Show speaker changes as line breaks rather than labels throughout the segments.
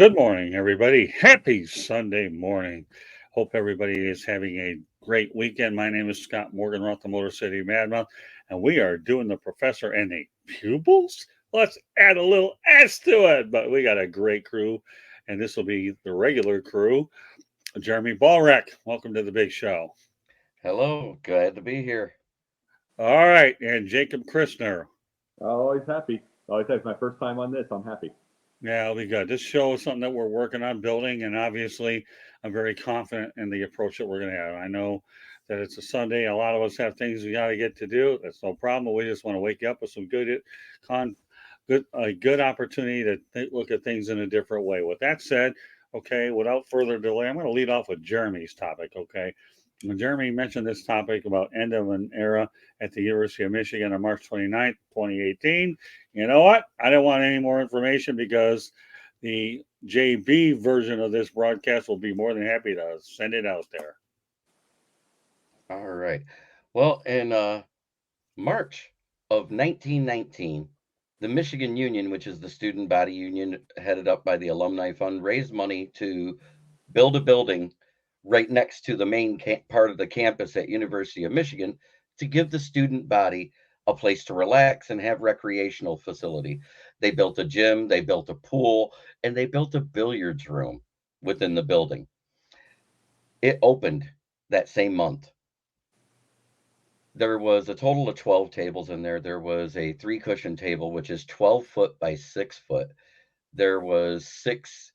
Good morning, everybody. Happy Sunday morning. Hope everybody is having a great weekend. My name is Scott Morganroth, the Motor City Madmouth, and we are doing the professor and the pupils. Let's add a little S to it, but we got a great crew, and this will be the regular crew. Jeremy Ballreck, welcome to the big show.
Hello, glad to be here.
All right, and Jacob Christner.
Always happy. Always happy. It's my first time on this. I'm happy.
Yeah, it'll be good. This show is something that we're working on building, and obviously, I'm very confident in the approach that we're going to have. I know that it's a Sunday. A lot of us have things we got to get to do. That's no problem. We just want to wake you up with some a good opportunity to look at things in a different way. With that said, okay, without further delay, I'm going to lead off with Jeremy's topic. Okay, when Jeremy mentioned this topic about end of an era at the University of Michigan on March 29th, 2018. You know what? I don't want any more information because the JB version of this broadcast will be more than happy to send it out there.
All right. Well, in March of 1919, the Michigan Union, which is the student body union headed up by the Alumni Fund, raised money to build a building right next to the main part of the campus at University of Michigan to give the student body a place to relax and have recreational facility. They built a gym, they built a pool, and they built a billiards room within the building. It opened that same month. There was a total of 12 tables in there. There was a 3-cushion table, which is 12 foot by 6 foot. There was 6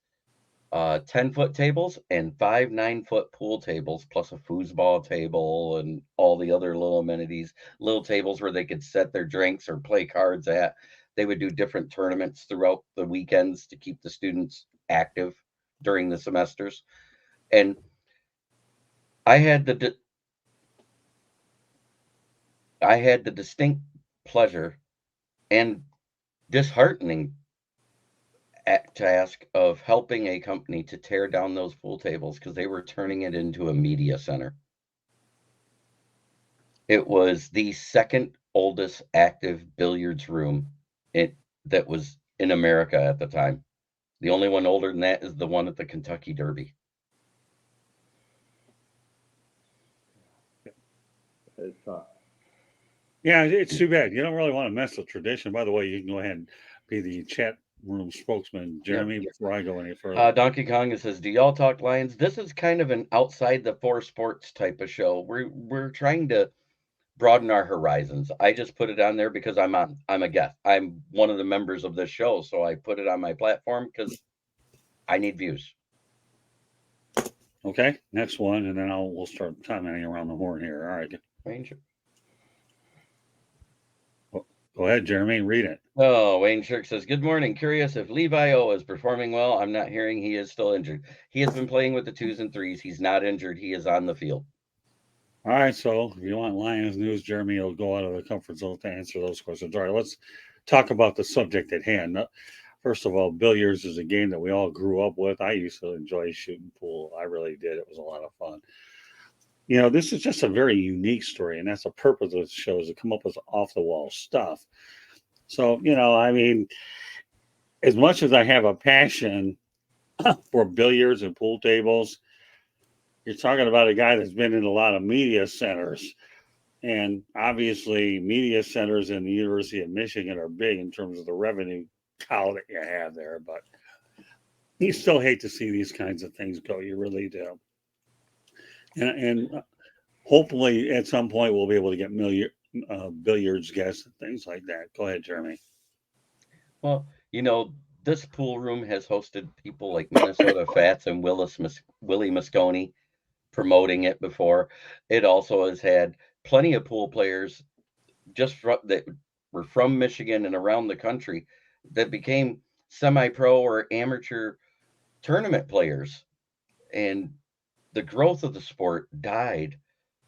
10-foot tables and 5 9-foot pool tables, plus a foosball table and all the other little amenities, little tables where they could set their drinks or play cards at. They would do different tournaments throughout the weekends to keep the students active during the semesters. And I had the distinct pleasure and disheartening task of helping a company to tear down those pool tables because they were turning it into a media center. It was the second oldest active billiards room that was in America at the time. The only one older than that is the one at the Kentucky Derby.
It's tough.
Yeah, it's too bad. You don't really want to mess with tradition. By the way, you can go ahead and be the chat room spokesman, Jeremy, before I go any further.
Donkey Kong says, "Do y'all talk Lions?" This is kind of an outside the four sports type of show. We're trying to broaden our horizons. I just put it on there because I'm a guest. I'm one of the members of this show, so I put it on my platform because I need views.
Okay, next one, and then we'll start commenting around the horn here. All right.
Ranger.
Go ahead, Jeremy, read it.
Oh, Wayne Shirk says, "Good morning. Curious if Levi O is performing well. I'm not hearing he is still injured. He has been playing with the 2s and 3s. He's not injured. He is on the field."
All right, so if you want Lions news, Jeremy will go out of the comfort zone to answer those questions. All right, let's talk about the subject at hand. First of all, billiards is a game that we all grew up with. I used to enjoy shooting pool. I really did. It was a lot of fun. You know, this is just a very unique story, and that's the purpose of the show, is to come up with off-the-wall stuff. So, you know, I mean, as much as I have a passion for billiards and pool tables, you're talking about a guy that's been in a lot of media centers. And obviously, media centers in the University of Michigan are big in terms of the revenue cow that you have there. But you still hate to see these kinds of things go. You really do. And hopefully, at some point, we'll be able to get billiards guests and things like that. Go ahead, Jeremy.
Well, you know, this pool room has hosted people like Minnesotafats and williemosconi promoting it before. It also has had plenty of pool players that were from Michigan and around the country that became semi-pro or amateur tournament players. And the growth of the sport died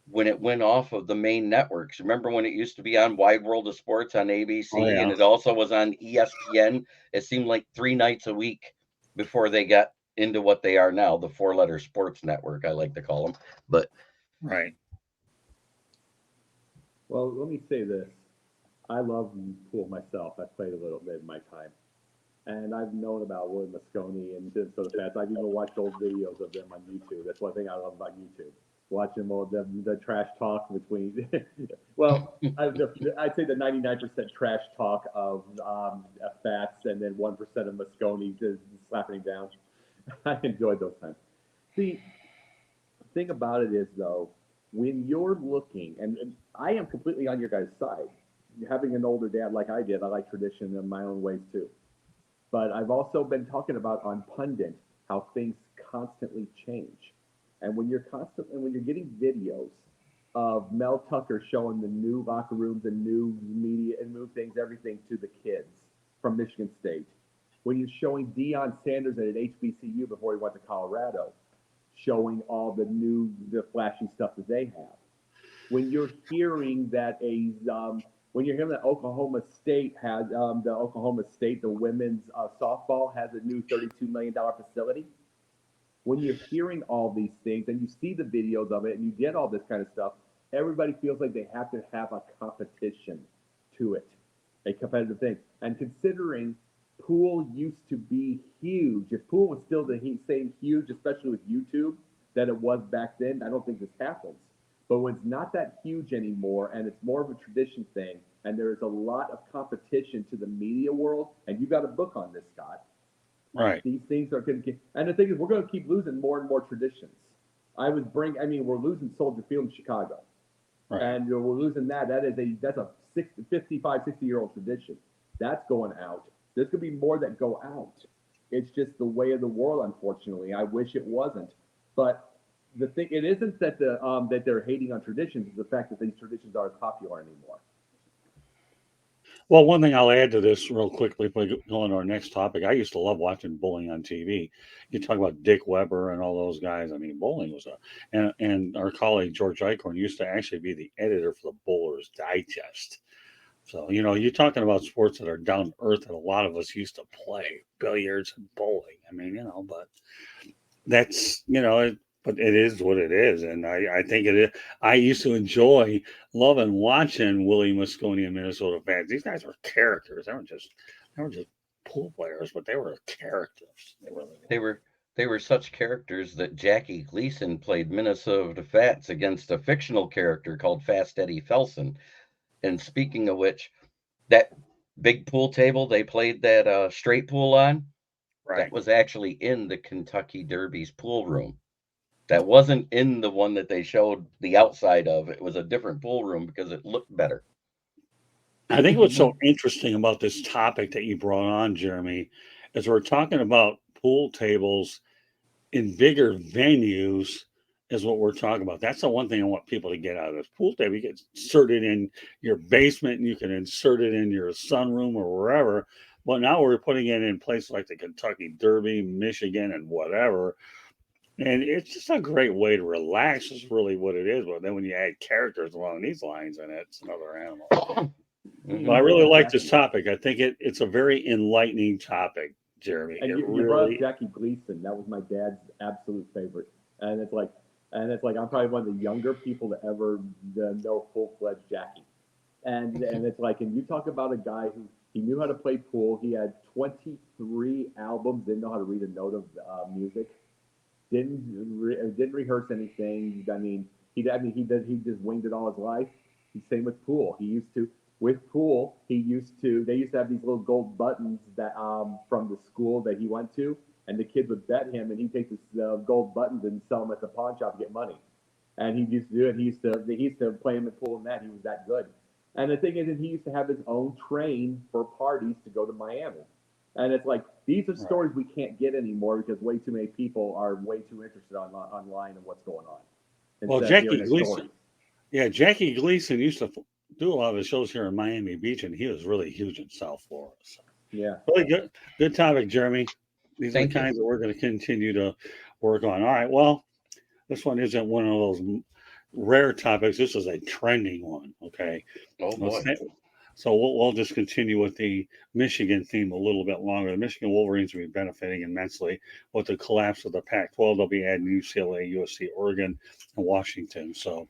when it went off of the main networks. Remember when it used to be on Wide World of Sports on ABC, and it also was on ESPN? It seemed like 3 nights a week before they got into what they are now, the 4-letter sports network, I like to call them. But
right.
Well, let me say this. I love pool myself. I played a little bit in my time. And I've known about Williemosconi and Minnesotafats. I've even watched old videos of them on YouTube. That's one thing I love about YouTube. Watching all the trash talk between, well, I'd say the 99% trash talk of Fats and then 1% of Mosconi just slapping him down. I enjoyed those times. See, the thing about it is, though, when you're looking, and I am completely on your guys' side, having an older dad like I did, I like tradition in my own ways too. But I've also been talking about on Pundit how things constantly change. And when you're getting videos of Mel Tucker showing the new locker rooms and new media and new things, everything to the kids from Michigan State, when you're showing Deion Sanders at an HBCU before he went to Colorado, showing all the flashy stuff that they have, when you're hearing that Oklahoma State has the women's softball has a new $32 million facility. When you're hearing all these things and you see the videos of it and you get all this kind of stuff, everybody feels like they have to have a competition to it, a competitive thing. And considering pool used to be huge, if pool was still the same huge, especially with YouTube, that it was back then, I don't think this happens. But when it's not that huge anymore and it's more of a tradition thing and there is a lot of competition to the media world, and you got a book on this, Scott.
Right.
These things are going to keep, and the thing is, we're going to keep losing more and more traditions. We're losing Soldier Field in Chicago.
Right.
And we're losing that. That's a 55, 60-year-old tradition. That's going out. There's going to be more that go out. It's just the way of the world, unfortunately. I wish it wasn't. But the thing, it isn't that that they're hating on traditions. It's the fact that these traditions aren't popular anymore.
Well, one thing I'll add to this real quickly before we go on to our next topic. I used to love watching bowling on TV. You talk about Dick Weber and all those guys. I mean, bowling was and our colleague George Eichhorn used to actually be the editor for the Bowler's Digest. So, you're talking about sports that are down to earth that a lot of us used to play, billiards and bowling. I mean, but that's, but it is what it is. And I think it is. I used to enjoy loving watching Willie Mosconi and Minnesotafats. These guys were characters. They were just pool players, but they were characters. They really were.
They were such characters that Jackie Gleason played Minnesotafats against a fictional character called Fast Eddie Felson. And speaking of which, that big pool table they played that straight pool on,
Right.
that was actually in the Kentucky Derby's pool room. That wasn't in the one that they showed the outside of. It was a different pool room because it looked better.
I think what's so interesting about this topic that you brought on, Jeremy, is we're talking about pool tables in bigger venues is what we're talking about. That's the one thing I want people to get out of this pool table. You can insert it in your basement and you can insert it in your sunroom or wherever. But now we're putting it in places like the Kentucky Derby, Michigan, and whatever. And it's just a great way to relax, is really what it is. But then when you add characters along these lines, and it's another animal.
Mhm.
But I really like this topic. I think it's a very enlightening topic, Jeremy.
And you brought up Jackie Gleason. That was my dad's absolute favorite. And it's like I'm probably one of the younger people to ever know full-fledged Jackie. And it's like, and you talk about a guy who he knew how to play pool. He had 23 albums, didn't know how to read a note of music, didn't rehearse anything. I mean, he just winged it all his life. Same with pool. They used to have these little gold buttons that from the school that he went to, and the kids would bet him, and he'd take this gold buttons and sell them at the pawn shop to get money. And he used to do it. He used to play him at pool and that. He was that good. And the thing is, he used to have his own train for parties to go to Miami. And it's like, these are stories we can't get anymore because way too many people are way too interested online and what's going on.
Well, Jackie Gleason. Yeah, Jackie Gleason used to do a lot of the shows here in Miami Beach, and he was really huge in South Florida. So.
Yeah.
Really good topic, Jeremy. These are the kinds that we're going to continue to work on. All right, well, this one isn't one of those rare topics. This is a trending one, okay?
Oh, boy.
So we'll just continue with the Michigan theme a little bit longer. The Michigan Wolverines will be benefiting immensely with the collapse of the Pac-12. They'll be adding UCLA, USC, Oregon, and Washington. So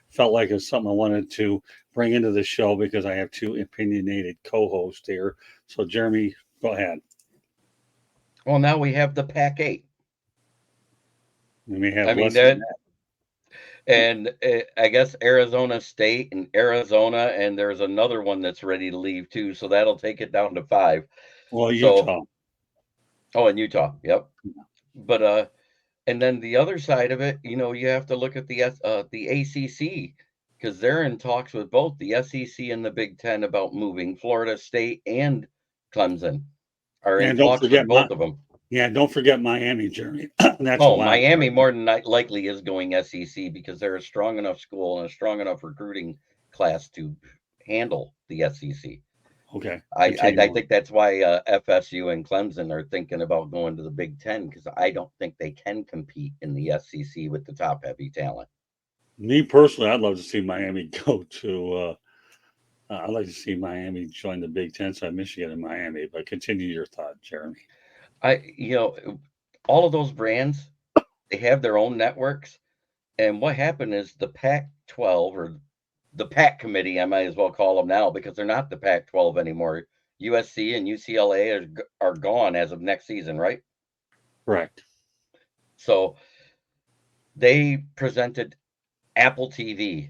felt like it's something I wanted to bring into the show because I have two opinionated co-hosts here. So, Jeremy, go ahead.
Well, now we have the Pac-8.
And we have
I mean,
less than that.
and I guess Arizona State and Arizona, and there's another one that's ready to leave too. So that'll take it down to 5.
Well,
So,
Utah.
oh, in Utah, yep. But and then the other side of it, you have to look at the ACC, because they're in talks with both the SEC and the Big Ten about moving. Florida State and Clemson are in
And don't
talks with
forget
both of them.
don't forget Miami, Jeremy. That's a
Oh,
wild
Miami
card.
more than likely is going SEC because they're a strong enough school and a strong enough recruiting class to handle the SEC.
Okay.
I think that's why FSU and Clemson are thinking about going to the Big Ten, because I don't think they can compete in the SEC with the top heavy talent.
Me personally, I'd love to see Miami go to. I'd like to see Miami join the Big Ten. So Michigan and Miami. But continue your thought, Jeremy.
All of those brands, they have their own networks, and what happened is the Pac-12, or the Pac committee, I might as well call them now, because they're not the Pac-12 anymore. USC and UCLA are gone as of next season, right?
Correct.
So they presented Apple TV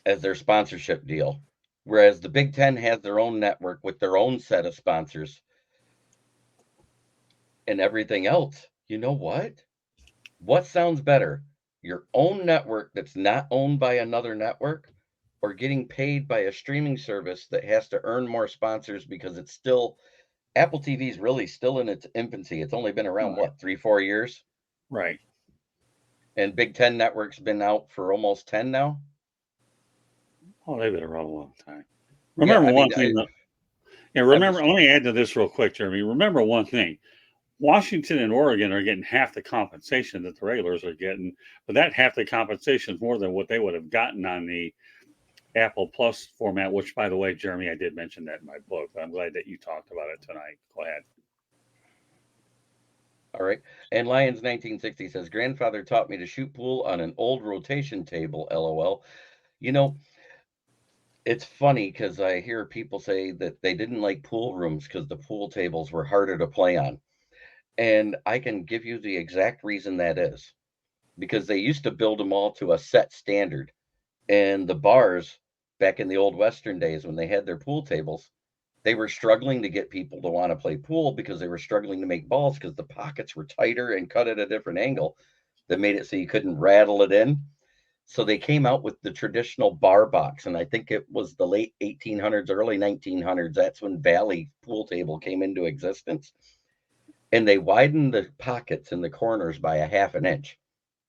as their sponsorship deal, whereas the Big Ten has their own network with their own set of sponsors and everything else. You know what? What sounds better? Your own network that's not owned by another network, or getting paid by a streaming service that has to earn more sponsors because it's still, Apple TV is really still in its infancy. It's only been around,
Right.
what, 3-4 years?
Right.
And Big Ten Network's been out for almost 10 now.
Oh, they've been around a long time. Remember
Yeah, I
one
mean,
thing. Let me add to this real quick, Jeremy. Remember one thing. Washington and Oregon are getting half the compensation that the regulars are getting, but that half the compensation is more than what they would have gotten on the Apple Plus format, which, by the way, Jeremy, I did mention that in my book. I'm glad that you talked about it tonight. Go ahead.
All right. And Lions 1960 says, grandfather taught me to shoot pool on an old rotation table, LOL. It's funny because I hear people say that they didn't like pool rooms because the pool tables were harder to play on. And I can give you the exact reason that is. Because they used to build them all to a set standard. And the bars, back in the old Western days when they had their pool tables, they were struggling to get people to want to play pool because they were struggling to make balls because the pockets were tighter and cut at a different angle that made it so you couldn't rattle it in. So they came out with the traditional bar box, and I think it was the late 1800s, early 1900s. That's when Valley pool table came into existence. And they widened the pockets in the corners by a half an inch,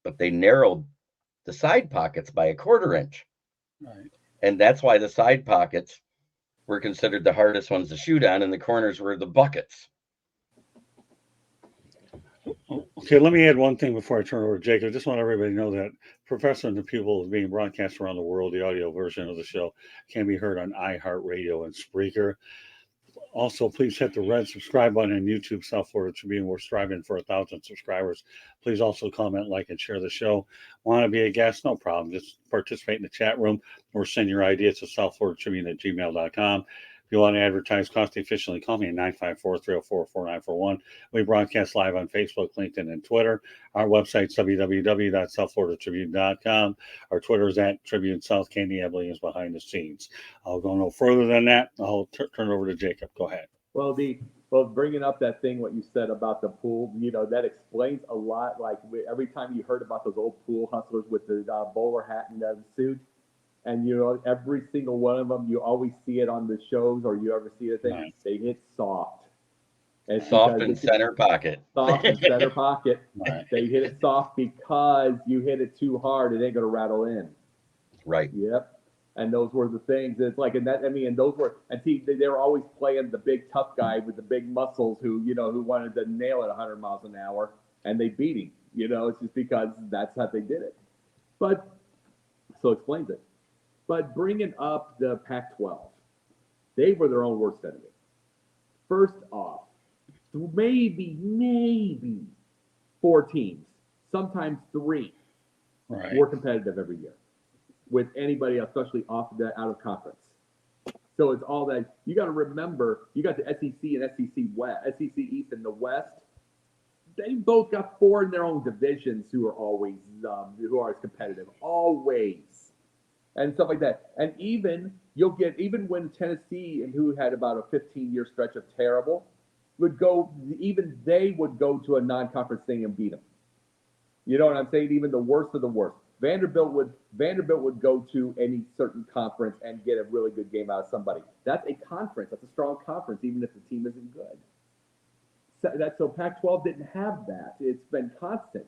but they narrowed the side pockets by a quarter inch.
Right.
And that's why the side pockets were considered the hardest ones to shoot on, and the corners were the buckets.
Okay, let me add one thing before I turn over to Jacob. I just want everybody to know that Professor and the Pupil is being broadcast around the world. The audio version of the show can be heard on iHeartRadio and Spreaker. Also, please hit the red subscribe button on YouTube, South Florida Tribune. We're striving for 1,000 subscribers. Please also comment, like, and share the show. Want to be a guest? No problem. Just participate in the chat room or send your ideas to southfloridatribune@gmail.com. If you want to advertise cost efficiently, call me at 954-304-4941. We broadcast live on Facebook, LinkedIn, and Twitter. Our website's www.southfloridatribune.com. Our Twitter is at Tribune South. Candy Ebley is behind the scenes. I'll go no further than that. I'll turn it over to Jacob. Go ahead.
Well, bringing up that thing, what you said about the pool, that explains a lot. Like every time you heard about those old pool hustlers with the bowler hat and the suit, and every single one of them, you always see it on the shows, or you ever see a thing. Right. They hit soft.
It's soft in center pocket.
Soft in center pocket.
Right.
They hit it soft because you hit it too hard, it ain't gonna rattle in.
Right.
Yep. And those were the things. It's like, and those were, and see, they were always playing the big tough guy with the big muscles who wanted to nail it 100 miles an hour, and they beat him. It's just because that's how they did it. But so explains it. But bringing up the Pac-12, they were their own worst enemy. First off, maybe 4 teams, sometimes 3, were competitive every year with anybody, especially out of conference. So it's all that. You got to remember, you got the SEC and SEC West, SEC East and the West. They both got 4 in their own divisions who are always competitive, always, and stuff like that. And even when Tennessee, and who had about a 15-year stretch of terrible, they would go to a non-conference thing and beat them. You know what I'm saying? Even the worst of the worst. Vanderbilt would go to any certain conference and get a really good game out of somebody. That's a conference. That's a strong conference, even if the team isn't good. So Pac-12 didn't have that. It's been constant.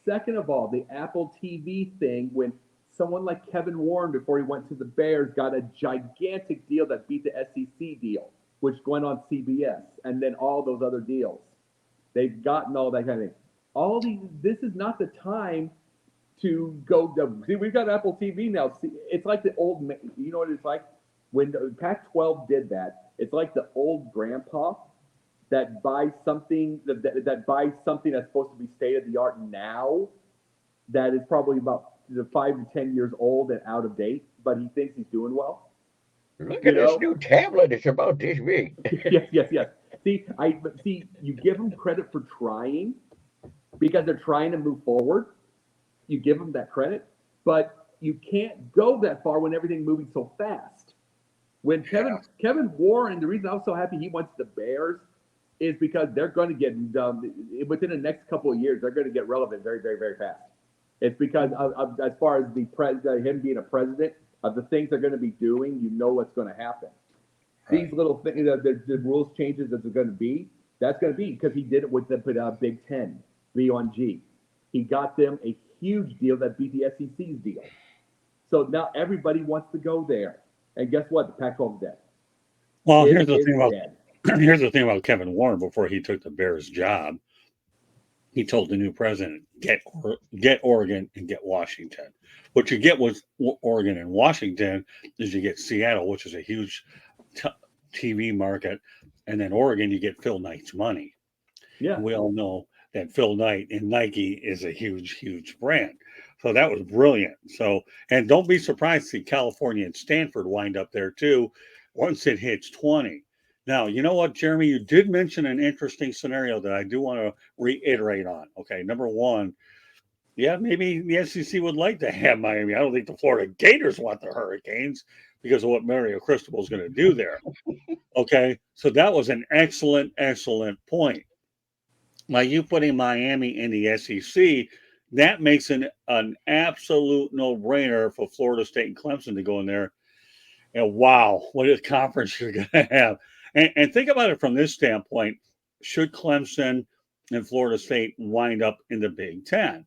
Second of all, the Apple TV thing, when someone like Kevin Warren, before he went to the Bears, got a gigantic deal that beat the SEC deal, which went on CBS, and then all those other deals. They've gotten all that kind of thing. This is not the time to go. See, we've got Apple TV now. See, it's like the old, you know what it's like? When Pac-12 did that, it's like the old grandpa that buys something that buys something that's supposed to be state of the art now, that is probably about 5 to 10 years old and out of date, but he thinks he's doing well.
Look at this new tablet. It's about this big.
Yes. See, you give them credit for trying because they're trying to move forward. You give them that credit, but you can't go that far when everything's moving so fast. When Kevin Warren, the reason I was so happy he went to the Bears is because they're going to get within the next couple of years, they're going to get relevant very, very, very fast. It's because of as far as him being a president, of the things they're going to be doing, you know what's going to happen. Right. These little things, the rules changes that's going to be, because he did it with the Big Ten, B1G. He got them a huge deal that beat the SEC's deal. So now everybody wants to go there. And guess what? The Pac-12 is dead.
Well, here's the thing about Kevin Warren before he took the Bears job. He told the new president, get Oregon and get Washington. What you get with Oregon and Washington is you get Seattle, which is a huge TV market. And then Oregon, you get Phil Knight's money. Yeah. And we all know that Phil Knight and Nike is a huge, huge brand. So that was brilliant. So, and don't be surprised to see California and Stanford wind up there too once it hits 20. Now, you know what, Jeremy, you did mention an interesting scenario that I do want to reiterate on. Okay, number one, yeah, maybe the SEC would like to have Miami. I don't think the Florida Gators want the Hurricanes because of what Mario Cristobal is going to do there. Okay, so that was an excellent, excellent point. By you putting Miami in the SEC, that makes an absolute no-brainer for Florida State and Clemson to go in there. And wow, what a conference you're going to have. And think about it from this standpoint. Should Clemson and Florida State wind up in the Big Ten?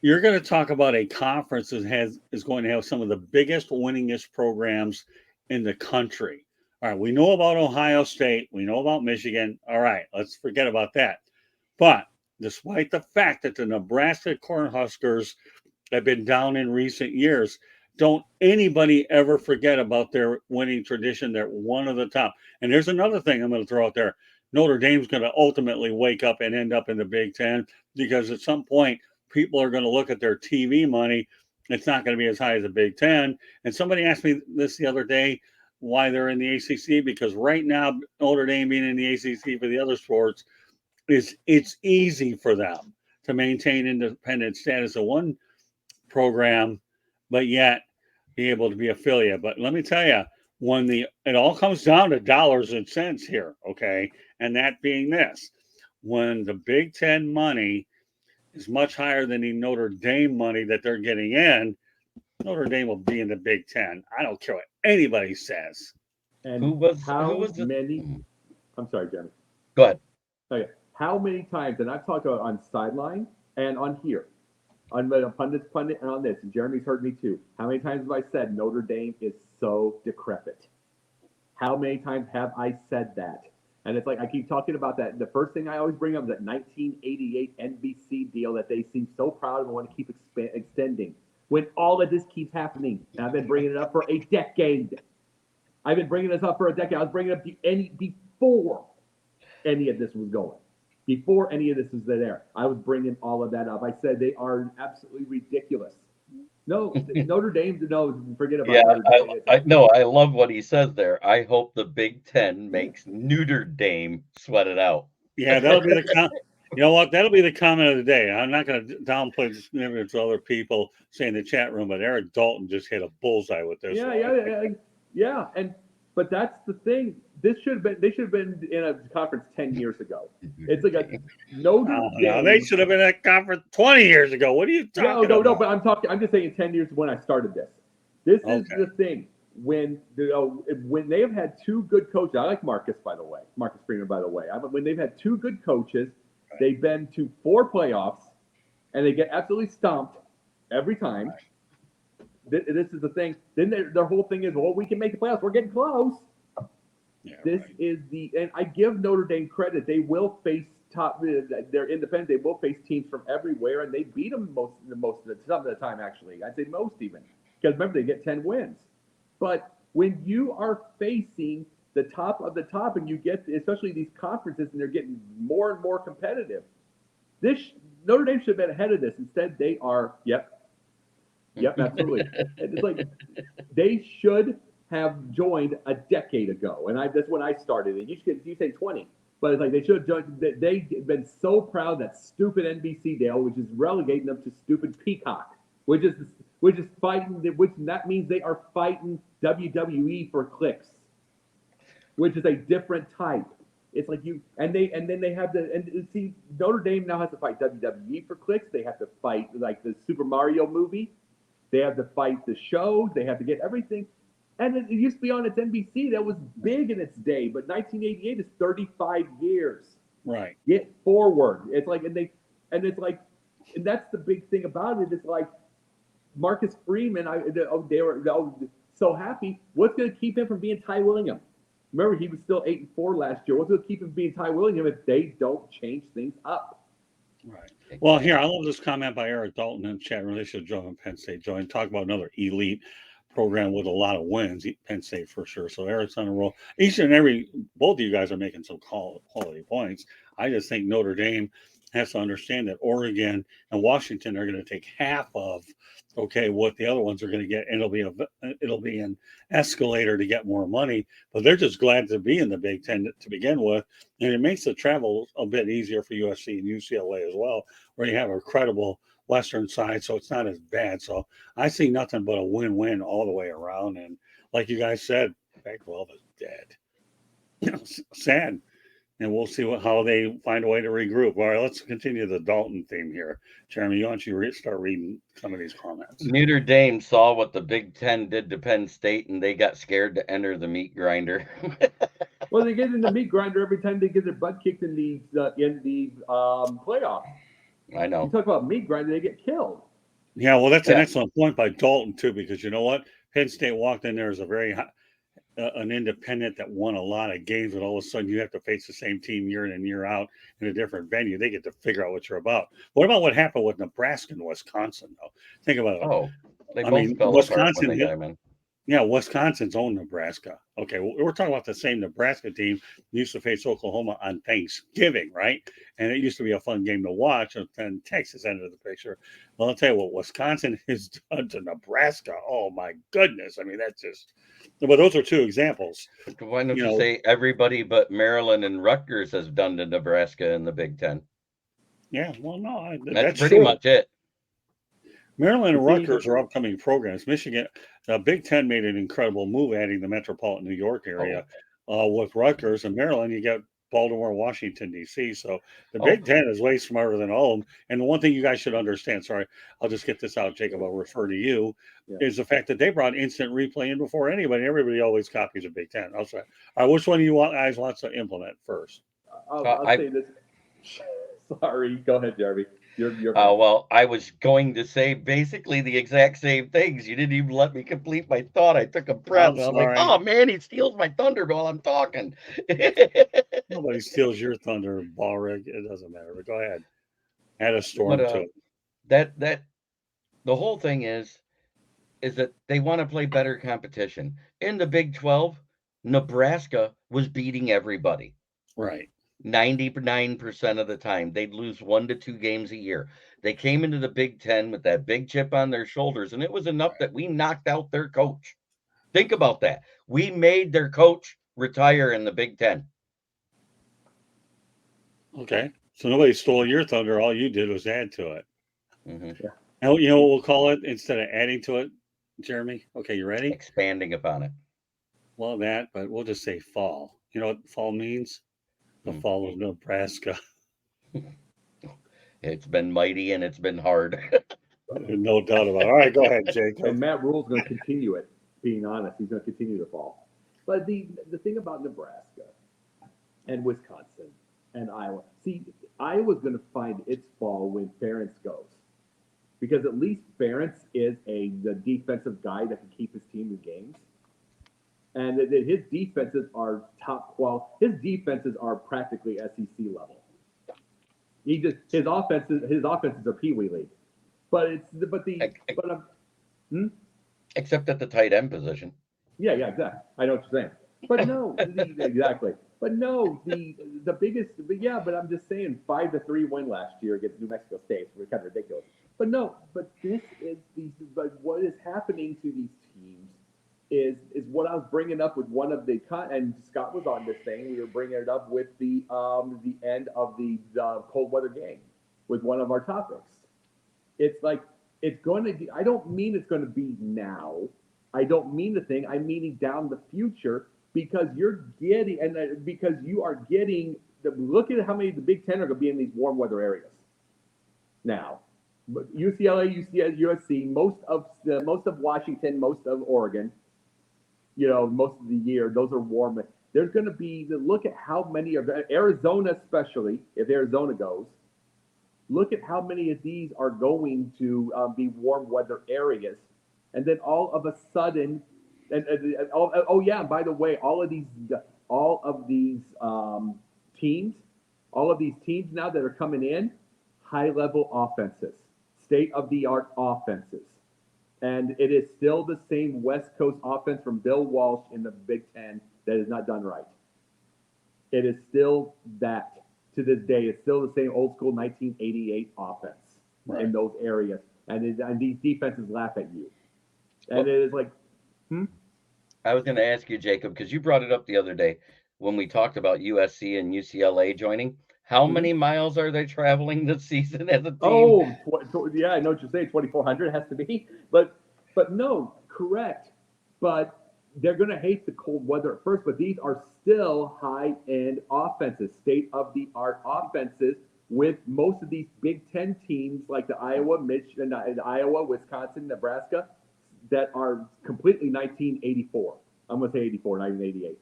You're going to talk about a conference that is going to have some of the biggest, winningest programs in the country. All right, we know about Ohio State. We know about Michigan. All right, let's forget about that. But despite the fact that the Nebraska Cornhuskers have been down in recent years, don't anybody ever forget about their winning tradition. They're one of the top. And there's another thing I'm going to throw out there. Notre Dame's going to ultimately wake up and end up in the Big Ten because at some point, people are going to look at their TV money. It's not going to be as high as the Big Ten. And somebody asked me this the other day, why they're in the ACC, because right now, Notre Dame being in the ACC for the other sports, it's easy for them to maintain independent status of one program, but yet be able to be affiliate. But let me tell you, when it all comes down to dollars and cents here, okay, and that being this, when the Big Ten money is much higher than the Notre Dame money that they're getting in, Notre Dame will be in the Big Ten. I don't care what anybody says.
And many? I'm sorry, Jeremy.
Go ahead.
Okay. How many times, and I've talked about on sideline and on here, on the pundit and on this, and Jeremy's heard me too. How many times have I said Notre Dame is so decrepit? How many times have I said that? And it's like I keep talking about that. The first thing I always bring up is that 1988 NBC deal that they seem so proud of and want to keep extending. When all of this keeps happening, and I've been bringing it up for a decade. I've been bringing this up for a decade. I was bringing it up before any of this was going. Before any of this was there, I was bringing all of that up. I said they are absolutely ridiculous. No, Notre Dame. No, forget about
Yeah,
Notre Dame.
I no, I love what he says there. I hope the Big Ten makes Notre Dame sweat it out.
Yeah, that'll be the you know what? That'll be the comment of the day. I'm not going to downplay the significance of other people saying in the chat room, but Eric Dalton just hit a bullseye with this.
Yeah. And but that's the thing. They should have been in a conference 10 years ago. It's like a Notre Dame.
No, they should have been at a conference 20 years ago. What are you talking about?
No, but I'm just saying 10 years when I started this. This is the thing. When they have had two good coaches, I like Marcus, by the way, Marcus Freeman, by the way. When they've had two good coaches, they've been to 4 playoffs, and they get absolutely stomped every time. This is the thing. Then their whole thing is, well, we can make the playoffs. We're getting close.
Yeah,
this is and I give Notre Dame credit. They will face they're independent. They will face teams from everywhere, and they beat them some of the time. Actually, I'd say most even, because remember they get 10 wins. But when you are facing the top of the top, and you get especially these conferences, and they're getting more and more competitive, Notre Dame should have been ahead of this. Instead, they are. Yep, absolutely. It's like they should have joined a decade ago, and that's when I started. And you say 20, but it's like they should have joined. They've been so proud that stupid NBC deal, which is relegating them to stupid Peacock, which is fighting. Which that means they are fighting WWE for clicks, which is a different type. It's like then they have see Notre Dame now has to fight WWE for clicks. They have to fight like the Super Mario movie. They have to fight the show. They have to get everything. And it used to be on its NBC. That was big in its day. But 1988 is 35 years.
Right.
Get forward. It's like, and that's the big thing about it. It's like Marcus Freeman. They were so happy. What's going to keep him from being Ty Willingham? Remember, he was still 8-4 last year. What's going to keep him being Ty Willingham if they don't change things up?
Right. Well, here, I love this comment by Eric Dalton in the chat room. They should join Penn State. Talk about another elite program with a lot of wins. Penn State for sure. So Eric's on a roll. Both of you guys are making some quality points. I just think Notre Dame has to understand that Oregon and Washington are going to take half of what the other ones are going to get, and it'll be an escalator to get more money. But they're just glad to be in the Big Ten to begin with, and it makes the travel a bit easier for USC and UCLA as well, where you have a credible Western side, so it's not as bad. So I see nothing but a win-win all the way around. And like you guys said, Pac-12 is dead. Sad. And we'll see how they find a way to regroup. All right, let's continue the Dalton theme here. Jeremy, why don't you start reading some of these comments?
Notre Dame saw what the Big Ten did to Penn State, and they got scared to enter the meat grinder.
Well, they get in the meat grinder every time they get their butt kicked in the playoff.
I know.
You talk about meat grinder, they get killed.
Yeah, well, that's an excellent point by Dalton, too, because you know what? Penn State walked in there as an independent that won a lot of games, and all of a sudden you have to face the same team year in and year out in a different venue. They get to figure out what you're about. What about what happened with Nebraska and Wisconsin, though? Think about it.
Oh, they both fell apart when they got him in.
Yeah, Wisconsin's own Nebraska. Okay, we're talking about the same Nebraska team used to face Oklahoma on Thanksgiving, right? And it used to be a fun game to watch, and then Texas entered the picture. Well, I'll tell you what, Wisconsin has done to Nebraska. Oh, my goodness. I mean, that's just... But those are two examples.
Why don't you say everybody but Maryland and Rutgers has done to Nebraska in the Big Ten?
Yeah, well, no.
That's pretty much it.
Maryland and Rutgers are upcoming programs. Michigan, Big Ten made an incredible move adding the metropolitan New York area with Rutgers. And Maryland, you got Baltimore, Washington, D.C. So the Big Ten is way smarter than all of them. And the one thing you guys should understand, sorry, I'll just get this out, Jacob, I'll refer to you, is the fact that they brought instant replay in before anybody. Everybody always copies a Big Ten. I'll say, all right, which one do you guys want to implement first?
I'll say this. Sorry, go ahead, Jeremy.
Well, I was going to say basically the exact same things. You didn't even let me complete my thought. I took a breath. And I'm like, oh, man, he steals my thunder while I'm talking.
Nobody steals your thunder, Ballrig. It doesn't matter. But go ahead. Add a storm to it.
The whole thing is that they want to play better competition. In the Big 12, Nebraska was beating everybody.
Right.
99% of the time. They'd lose 1 to 2 games a year. They came into the Big Ten with that big chip on their shoulders, and it was enough that we knocked out their coach. Think about that. We made their coach retire in the Big Ten.
Okay. So nobody stole your thunder. All you did was add to it.
Mm-hmm.
Yeah.
And you know what we'll call it instead of adding to it, Jeremy? Okay, you ready?
Expanding upon it.
Well, that, but we'll just say fall. You know what fall means? The fall of Nebraska.
It's been mighty and it's been hard.
No doubt about it. All right, go ahead, Jacob.
And Matt Rule's going to continue it. Being honest, he's going to continue to fall. But the thing about Nebraska and Wisconsin and Iowa, see, Iowa's going to find its fall when Ferentz goes, because at least Ferentz is the defensive guy that can keep his team in games, and that his defenses are top quality. His defenses are practically SEC level. His offenses are Pee Wee League,
Except at the tight end position.
Yeah, exactly. I know what you're saying. But no, exactly. But no, the biggest, but I'm just saying 5-3 win last year against New Mexico State was kind of ridiculous. But no, but what is happening to these teams is what I was bringing up with one of the, and Scott was on this thing. We were bringing it up with the end of the cold weather game with one of our topics. It's like, it's going to be, I don't mean it's going to be now. I don't mean the thing. I'm meaning down the future, because you're getting, because you are getting, look at how many of the Big Ten are going to be in these warm weather areas. Now, UCLA, USC, most of Washington, most of Oregon, most of the year, those are warm. There's going to be, look at how many of Arizona, especially if Arizona goes. Look at how many of these are going to be warm weather areas. And then all of a sudden, and by the way, all of these teams now that are coming in, high-level offenses, state-of-the-art offenses. And it is still the same West Coast offense from Bill Walsh in the Big Ten that is not done right. It is still that. To this day, it's still the same old school 1988 offense in those areas, and these defenses laugh at you. And it is like,
I was going to ask you, Jacob, because you brought it up the other day when we talked about USC and UCLA joining. How many miles are they traveling this season as a team?
Oh, yeah, I know what you're saying. 2,400 has to be, but no, correct. But they're going to hate the cold weather at first, but these are still high-end offenses, state-of-the-art offenses, with most of these Big Ten teams like the Iowa, Wisconsin, Nebraska, that are completely 1984. I'm going to say 84, 1988.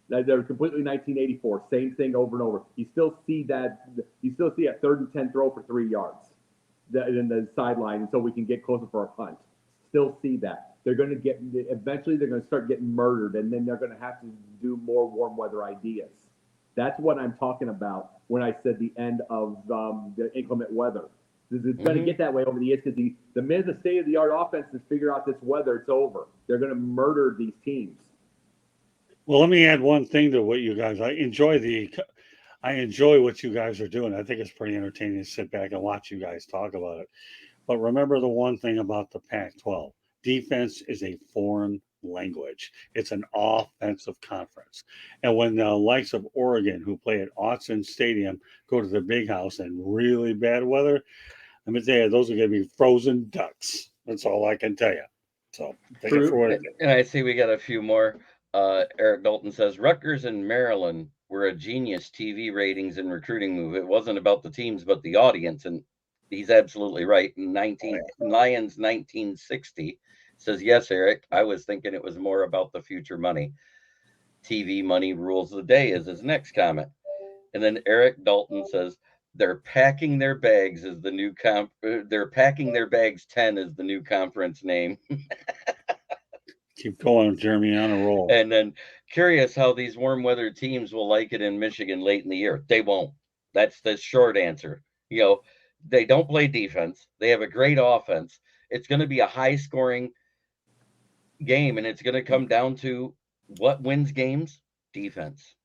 They're completely 1984. Same thing over and over. You still see that 3rd and 10 throw for 3 yards in the sideline until we can get closer for a punt. Still see that. Eventually they're going to start getting murdered, and then they're going to have to do more warm weather ideas. That's what I'm talking about when I said the end of the inclement weather. It's going to get that way over the years, because the minute the state-of-the-art offenses figure out this weather, it's over. They're going to murder these teams.
Well, let me add one thing to what you guys. I enjoy what you guys are doing. I think it's pretty entertaining to sit back and watch you guys talk about it. But remember the one thing about the Pac-12: defense is a foreign language. It's an offensive conference. And when the likes of Oregon, who play at Autzen Stadium, go to the Big House in really bad weather, let me tell you, those are going to be frozen ducks. That's all I can tell you. So take it for what it is.
And I see we got a few more. Eric Dalton says, Rutgers and Maryland were a genius TV ratings and recruiting move. It wasn't about the teams, but the audience. And he's absolutely right. Lions 1960 says, yes, Eric, I was thinking it was more about the future money. TV money rules the day is his next comment. And then Eric Dalton says, they're packing their bags as the new they're packing their bags 10 is the new conference name.
Keep going, Jeremy, on a roll.
And then curious how these warm weather teams will like it in Michigan late in the year. They won't. That's the short answer. They don't play defense. They have a great offense. It's going to be a high scoring game, and it's going to come down to what wins games? Defense.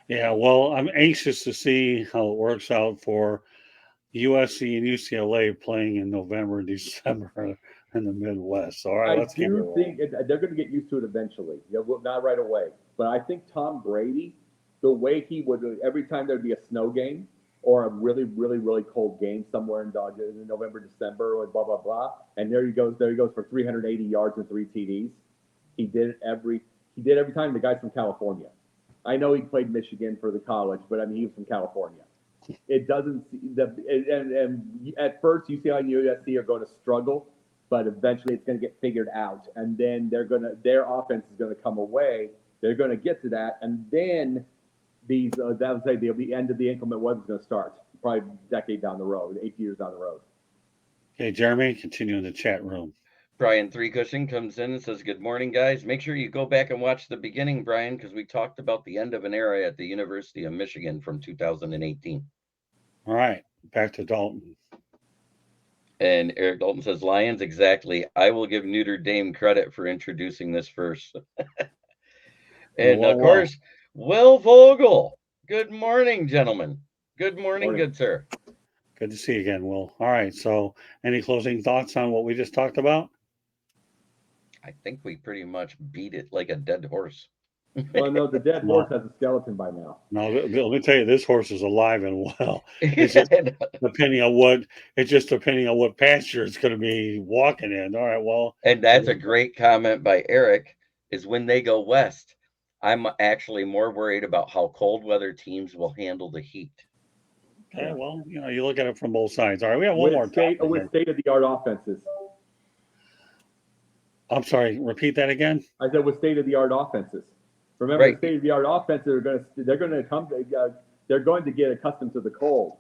Yeah, well, I'm anxious to see how it works out for USC and UCLA playing in November and December in the Midwest. All right,
I
let's keep it
do
rolling.
think they're going to get used to it eventually. Yeah, well, not right away, but I think Tom Brady, the way he would every time there'd be a snow game or a really, really, really cold game somewhere in November, December, or blah blah blah, and there he goes for 380 yards and 3 TDs. He did it every time. The guy's from California. I know he played Michigan for the college, but I mean he was from California. It doesn't and at first UCLA and USC are going to struggle, but eventually it's going to get figured out, and then their offense is going to come away. They're going to get to that, and then that would say the end of the inclement weather is going to start probably a decade down the road, 8 years down the road.
Okay, Jeremy, continue in the chat room.
Brian Three Cushion comes in and says, "Good morning, guys. Make sure you go back and watch the beginning, Brian, because we talked about the end of an era at the University of Michigan from 2018."
All right, back to Dalton.
And Eric Dalton says, "Lions, exactly. I will give Notre Dame credit for introducing this first." And of course, Will Vogel. Good morning, gentlemen. Good morning, good sir.
Good to see you again, Will. All right, so any closing thoughts on what we just talked about?
I think we pretty much beat it like a dead horse.
Well, no, the dead horse has a skeleton by now.
No, let me tell you, this horse is alive and well. It's just depending on what pasture it's going to be walking in. All right, well,
and that's a great comment by Eric. Is when they go west, I'm actually more worried about how cold weather teams will handle the heat.
Okay, well, you look at it from both sides. All right, we have one more topic
with state-of-the-art offenses.
I'm sorry, repeat that again.
I said with state-of-the-art offenses. Remember, the state-of-the-art offenses they're going to get accustomed to the cold,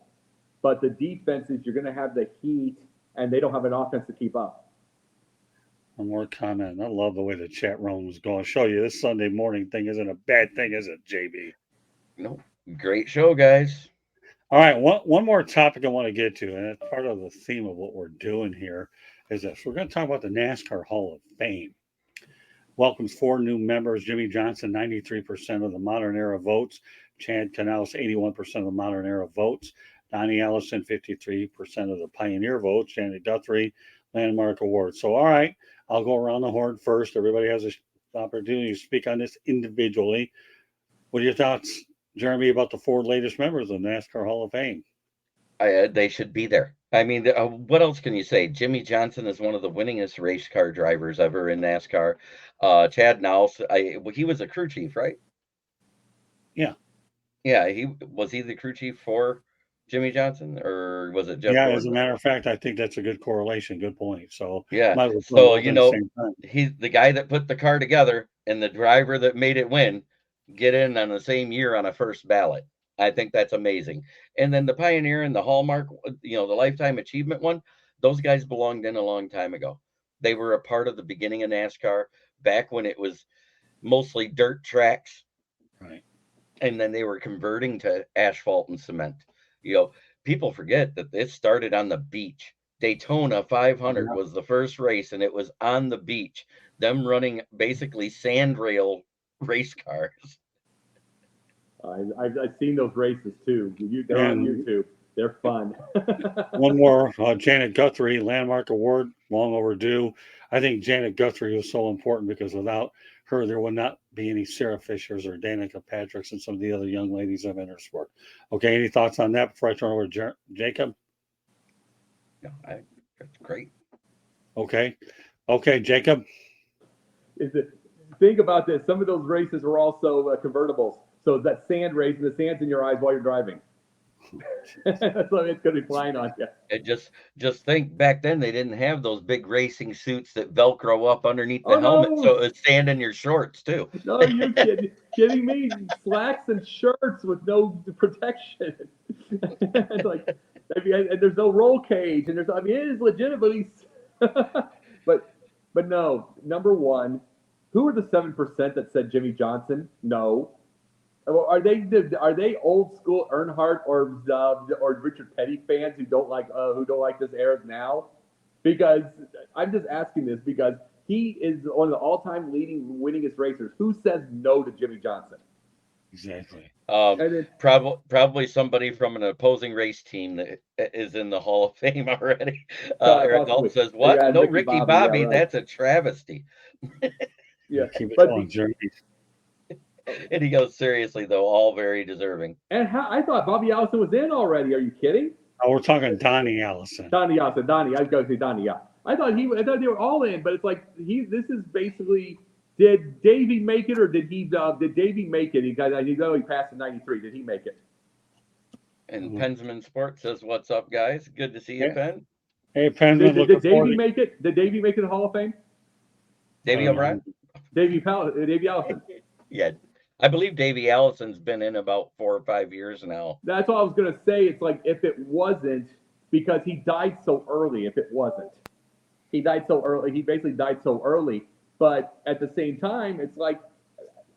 but the defenses you're going to have the heat, and they don't have an offense to keep up.
One more comment. I love the way the chat room is going. Show you this Sunday morning thing isn't a bad thing, is it, JB?
No, great show, guys.
All right, one more topic I want to get to, and it's part of the theme of what we're doing here, is this. We're going to talk about the NASCAR Hall of Fame. Welcomes 4 new members. Jimmie Johnson, 93% of the modern era votes. Chadknaus, 81% of the modern era votes. Donnieallison, 53% of the pioneer votes. janetguthrie, landmark award. So, all right, I'll go around the horn first. Everybody has an opportunity to speak on this individually. What are your thoughts, Jeremy, about the 4 latest members of the NASCAR Hall of Fame?
They should be there. I mean, what else can you say? Jimmie Johnson is one of the winningest race car drivers ever in NASCAR. Chadknaus, he was a crew chief, right?
Yeah.
Yeah, was he the crew chief for Jimmie Johnson, or was it Jeff Gordon?
As a matter of fact, I think that's a good correlation. Good point. So
yeah, so he's the guy that put the car together and the driver that made it win get in on the same year on a first ballot. I think that's amazing. And then the Pioneer and the Hallmark, the Lifetime Achievement one, those guys belonged in a long time ago. They were a part of the beginning of NASCAR back when it was mostly dirt tracks.
Right.
And then they were converting to asphalt and cement. People forget that this started on the beach. Daytona 500 was the first race, and it was on the beach. Them running basically sandrail race cars.
I've seen those races too. They're on YouTube. They're fun.
One more, Janet Guthrie, landmark award, long overdue. I think Janet Guthrie was so important because without her, there would not be any Sarah Fishers or Danica Patricks and some of the other young ladies of inner sport. Okay, any thoughts on that before I turn over to Jacob?
No, that's great.
Okay, Jacob.
Think about this. Some of those races were also convertibles. So that sand race, the sand's in your eyes while you're driving. That's what it's going to be flying on you.
And just think, back then they didn't have those big racing suits that Velcro up underneath the helmet, so it's sand in your shorts too.
No, you're kidding me? Slacks and shirts with no protection. And there's no roll cage, and it is legitimately. but no. Number one, who are the 7% that said Jimmie Johnson? No. Are they old school Earnhardt or Richard Petty fans who don't like this era now? Because I'm just asking this because he is one of the all-time winningest racers. Who says no to Jimmie Johnson?
Exactly.
And then,
Probably somebody from an opposing race team that is in the Hall of Fame already. Eric Dalton says, "What?
Yeah,
No Ricky Bobby?
yeah, right.
That's a travesty."
Yeah,
Keep it
but
going, Jeremy.
And he goes, "Seriously though, all very deserving."
and I thought Bobby Allison was in already. Are you kidding?
Oh, we're talking Donnie Allison.
Donnie Allison, Donnie. I was going to say Donnie. Yeah, I thought they were all in, but it's like this is basically. Did Davey make it, or did Davey make it? He passed in '93. Did he make it?
And Pensman Sports says, "What's up, guys? Good to see you, Penn."
Hey, Pensman, looking
Did Davey
forward.
make it? Did Davey make it to the Hall of Fame?
Davey O'Brien?
Davey Allison.
Yeah, I believe Davey Allison's been in about 4 or 5 years now.
That's what I was gonna say. It's like if it wasn't because he died so early. If it wasn't, he died so early. He basically died so early. But at the same time, it's like,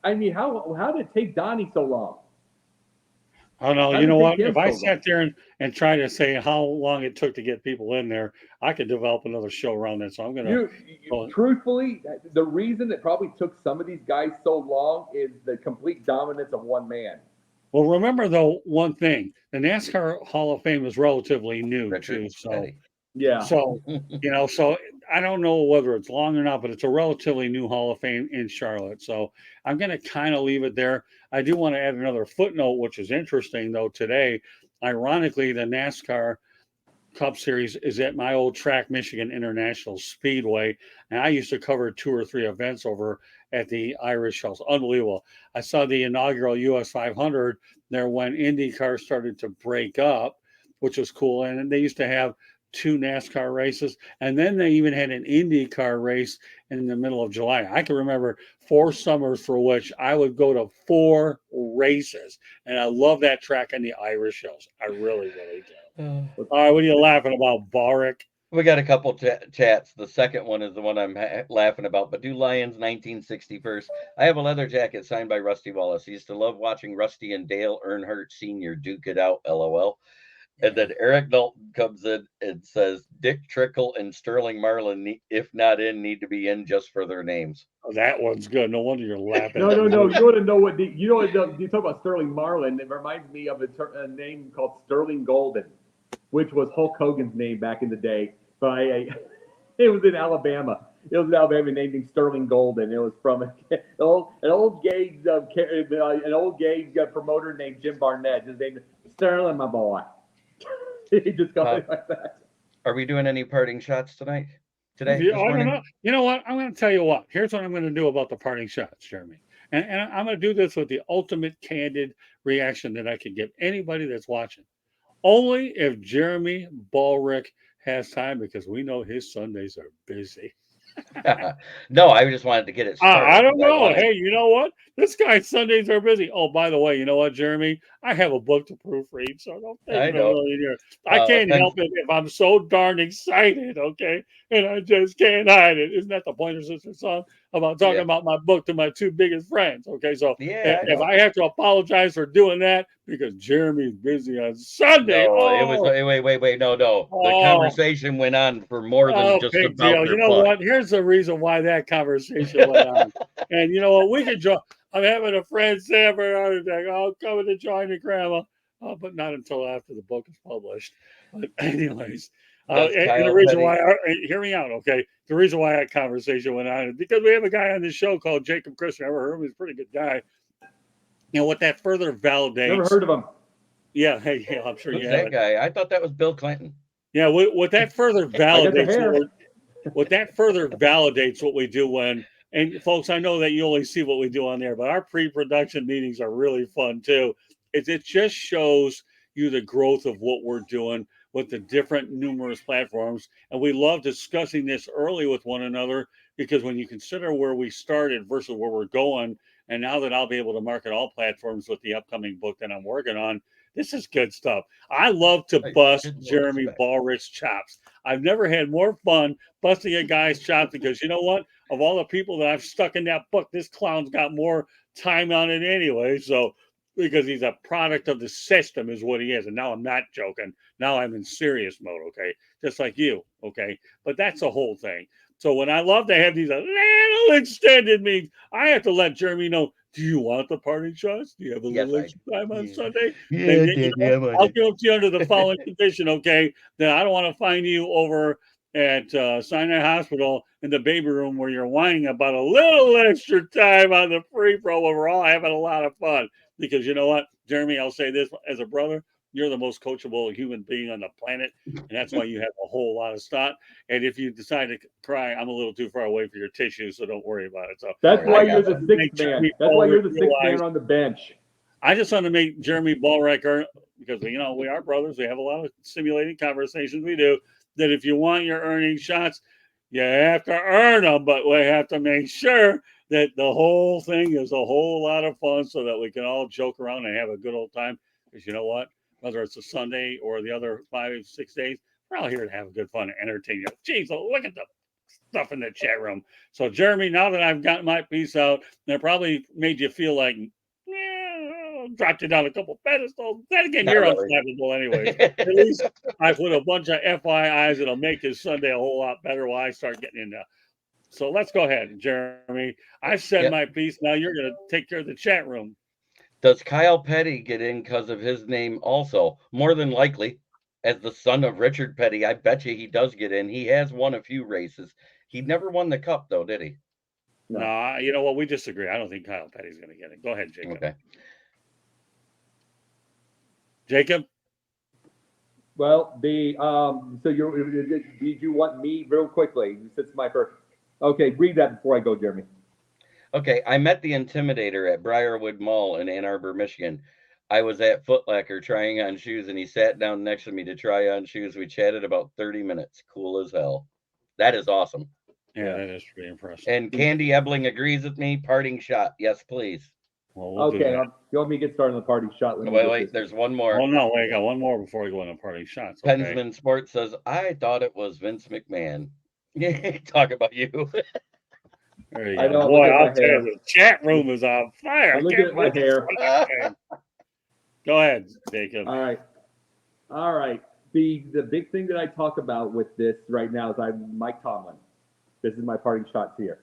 I mean, how did it take Donnie so long?
Oh no, you know what? If I sat there and tried to say how long it took to get people in there, I could develop another show around that. So I'm gonna.
Truthfully, the reason it probably took some of these guys so long is the complete dominance of one man.
Well, remember though one thing: the NASCAR Hall of Fame is relatively new too. So
yeah.
So so I don't know whether it's long or not, but it's a relatively new Hall of Fame in Charlotte. So I'm going to kind of leave it there. I do want to add another footnote, which is interesting though. Today, ironically, the NASCAR Cup Series is at my old track, Michigan International Speedway, and I used to cover 2 or 3 events over at the Irish House. Unbelievable! I saw the inaugural US 500 there when IndyCar started to break up, which was cool, and they used to have 2 NASCAR races, and then they even had an IndyCar race in the middle of July. I can remember 4 summers for which I would go to 4 races, and I love that track on the Irish Hills. I really, really do. All right, what are you laughing about, Baric?
We got a couple chats. The second one is the one I'm laughing about. But do Lions 1960 first. I have a leather jacket signed by Rusty Wallace. I used to love watching Rusty and Dale Earnhardt Sr. duke it out, LOL. And then Eric Dalton comes in and says, Dick Trickle and Sterling Marlin, if not in, need to be in just for their names.
Oh, that one's good. No wonder you're laughing.
No. You want to know what? You talk about Sterling Marlin. It reminds me of a name called Sterling Golden, which was Hulk Hogan's name back in the day. But it was in Alabama. It was an Alabama named Sterling Golden. It was from an old gay promoter named Jim Barnett. His name is Sterling, my boy. He just got it like that.
Are we doing any parting shots today?
I don't know. You know what? I'm going to tell you what. Here's what I'm going to do about the parting shots, Jeremy. And I'm going to do this with the ultimate candid reaction that I could give anybody that's watching. Only if Jeremy Ballrick has time, because we know his Sundays are busy.
No, I just wanted to get it started.
I don't know. Hey, you know what? This guy's Sundays are busy. Oh, by the way, you know what, Jeremy? I have a book to proofread, so don't think I can't help it if I'm so darn excited, okay? And I just can't hide it. Isn't that the Pointer Sisters song about talking about my book to my 2 biggest friends? Okay, so if I have to apologize for doing that because Jeremy's busy on Sunday.
It was wait. No. The conversation went on for more than just about their
You know what? Here's the reason why that conversation went on. And you know what? We could join. I'm having a friend say for a heart attack. I'll come to join the grandma, but not until after the book is published. But anyways, and the reason why, hear me out, okay? The reason why that conversation went on is because we have a guy on this show called Jacob Christian. Ever heard of him? He's a pretty good guy. You know what that further validates?
Never heard of him.
Yeah, hey, I'm sure you have.
That guy? I thought that was Bill Clinton.
Yeah, what that further validates what we do when. And folks, I know that you only see what we do on there, but our pre-production meetings are really fun too. It just shows you the growth of what we're doing with the different numerous platforms. And we love discussing this early with one another, because when you consider where we started versus where we're going, and now that I'll be able to market all platforms with the upcoming book that I'm working on, this is good stuff. I love to bust Jeremy Ballrick's chops. I've never had more fun busting a guy's chops, because you know what? Of all the people that I've stuck in that book, this clown's got more time on it anyway. So, because he's a product of the system is what he is. And now I'm not joking. Now I'm in serious mode, okay? Just like you, okay? But that's the whole thing. So when I love to have these little extended meetings, I have to let Jeremy know, do you want the party shots? Do you have a
Yes,
little
I
extra time on
yeah.
Sunday?
Yeah,
Then,
Dad, yeah,
I'll give it to you under the following condition, okay? Then I don't want to find you over at Sinai Hospital in the baby room where you're whining about a little extra time on the free throw when we're all having a lot of fun. Because you know what, Jeremy, I'll say this as a brother, you're the most coachable human being on the planet, and that's why you have a whole lot of stock. And if you decide to cry, I'm a little too far away for your tissues, so don't worry about it. So
That's
I
why
got
you're the
that.
sixth man. That's why you're the sixth man on the bench.
I just want to make Jeremy Ballrecker, because we are brothers. We have a lot of stimulating conversations. We do that. If you want your earning shots, you have to earn them, but we have to make sure that the whole thing is a whole lot of fun, so that we can all joke around and have a good old time. Because you know what, whether it's a Sunday or the other 5-6 days, we're all here to have a good fun and entertain you. Jeez, look at the stuff in the chat room. So Jeremy, now that I've got my piece out, that probably made you feel like, dropped you down a couple pedestals. Then again,
Not
you're
really.
unflappable anyways. At least I put a bunch of FYIs that'll make his Sunday a whole lot better while I start getting into. So let's go ahead, Jeremy. I've said
Yep.
my piece. Now you're going to take care of the chat room.
Does Kyle Petty get in because of his name also? More than likely. As the son of Richard Petty, I bet you he does get in. He has won a few races. He never won the cup, though, did he?
No, you know what? We disagree. I don't think Kyle Petty's going to get it. Go ahead, Jacob.
Okay.
Jacob?
Well, so did you want me real quickly? Since my first. Okay, read that before I go, Jeremy.
Okay, I met the Intimidator at Briarwood Mall in Ann Arbor, Michigan. I was at Foot Locker trying on shoes, and he sat down next to me to try on shoes. We chatted about 30 minutes. Cool as hell. That is awesome.
Yeah, that is pretty impressive.
And Candy Ebling agrees with me. Parting shot. Yes, please.
Well, we'll do
Okay,
that.
you want me to get started on the party shot?
Wait, there's one more.
Oh, no, wait, I got one more before we go into party shots. Okay.
Pensman Sports says, I thought it was Vince McMahon. Talk about you.
There you
I
go.
know,
Boy,
look at my
I'll tell
hair.
you, the chat room is on fire.
I'm looking at my hair.
Go ahead, Jacob.
All right. The big thing that I talk about with this right now is I'm Mike Tomlin. This is my parting shots here.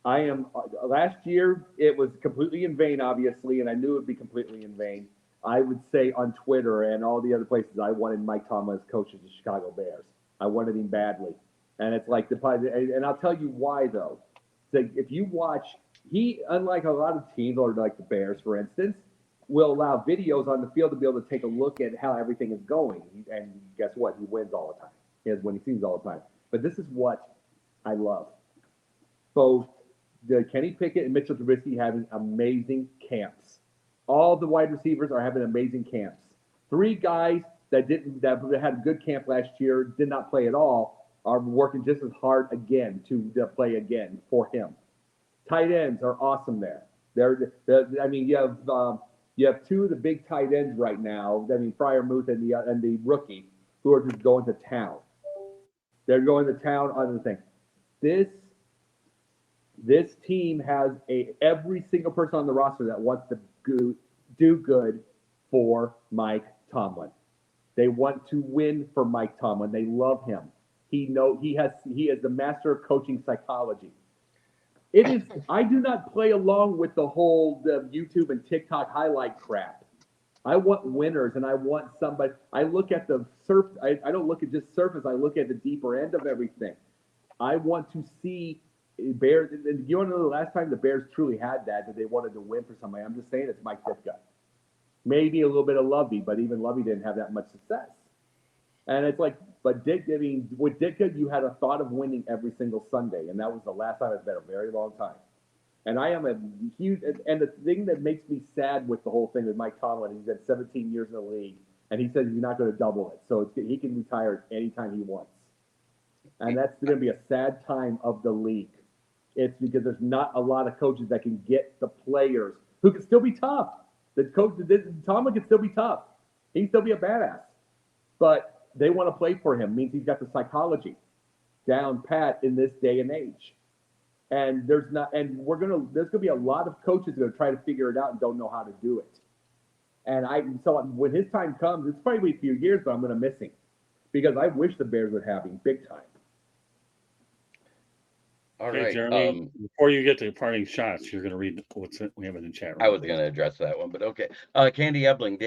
I am. Last year it was completely in vain, obviously, and I knew it would be completely in vain. I would say on Twitter and all the other places, I wanted Mike Tomlin as coach of the Chicago Bears. I wanted him badly, and it's like and I'll tell you why though. So if you watch, he, unlike a lot of teams, or like the Bears, for instance, will allow videos on the field to be able to take a look at how everything is going. And guess what? He wins all the time. He has winning seasons all the time. But this is what I love. Both Kenny Pickett and Mitchell Trubisky having amazing camps. All the wide receivers are having amazing camps. 3 guys that had a good camp last year, did not play at all, are working just as hard again to play again for him. Tight ends are awesome there. You have 2 of the big tight ends right now. I mean, Freiermuth and the rookie, who are just going to town. They're going to town on the thing. This team has every single person on the roster that wants to do good for Mike Tomlin. They want to win for Mike Tomlin. They love him. He is the master of coaching psychology. It is. I do not play along with the whole YouTube and TikTok highlight crap. I want winners, and I want somebody. I look at the surface. I don't look at just surface. I look at the deeper end of everything. I want to see Bears. And you want to know the last time the Bears truly had that they wanted to win for somebody? I'm just saying it's Mike Ditka. Maybe a little bit of Lovey, but even Lovey didn't have that much success. And it's like, but with Ditka, you had a thought of winning every single Sunday, and that was the last time it's been a very long time. And I am a huge, and the thing that makes me sad with the whole thing with Mike Tomlin, he's had 17 years in the league, and he says he's not going to double it, so he can retire anytime he wants. And that's going to be a sad time of the league. It's because there's not a lot of coaches that can get the players who can still be tough. Tomlin can still be tough. He can still be a badass, but they want to play for him. It means he's got the psychology down pat in this day and age. And there's going to be a lot of coaches that are trying to figure it out and don't know how to do it. And so when his time comes, it's probably a few years, but I'm going to miss him because I wish the Bears would have him big time.
All
Okay,
right.
Jeremy, before you get to parting shots, you're going to read what's we have in the chat room.
I was going to address that one, but okay. Candy Ebling,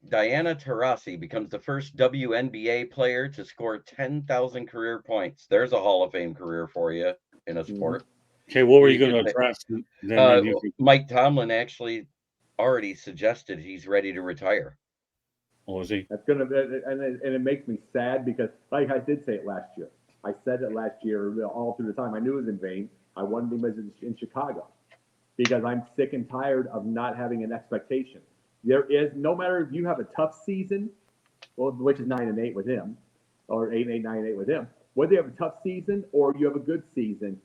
Diana Taurasi becomes the first WNBA player to score 10,000 career points. There's a Hall of Fame career for you in a sport.
Okay, what were
We
you going
could
to
say-
address? Then you can,
Mike Tomlin actually already suggested he's ready to retire.
what was he?
That's gonna be, and it makes me sad because, like I did say it last year. I said it last year all through the time. I knew it was in vain. I wanted him in Chicago because I'm sick and tired of not having an expectation. There is, no matter if you have a tough season, well, which is 9-8 with him, or 8-8, 9-8 with him. Whether you have a tough season or you have a good season,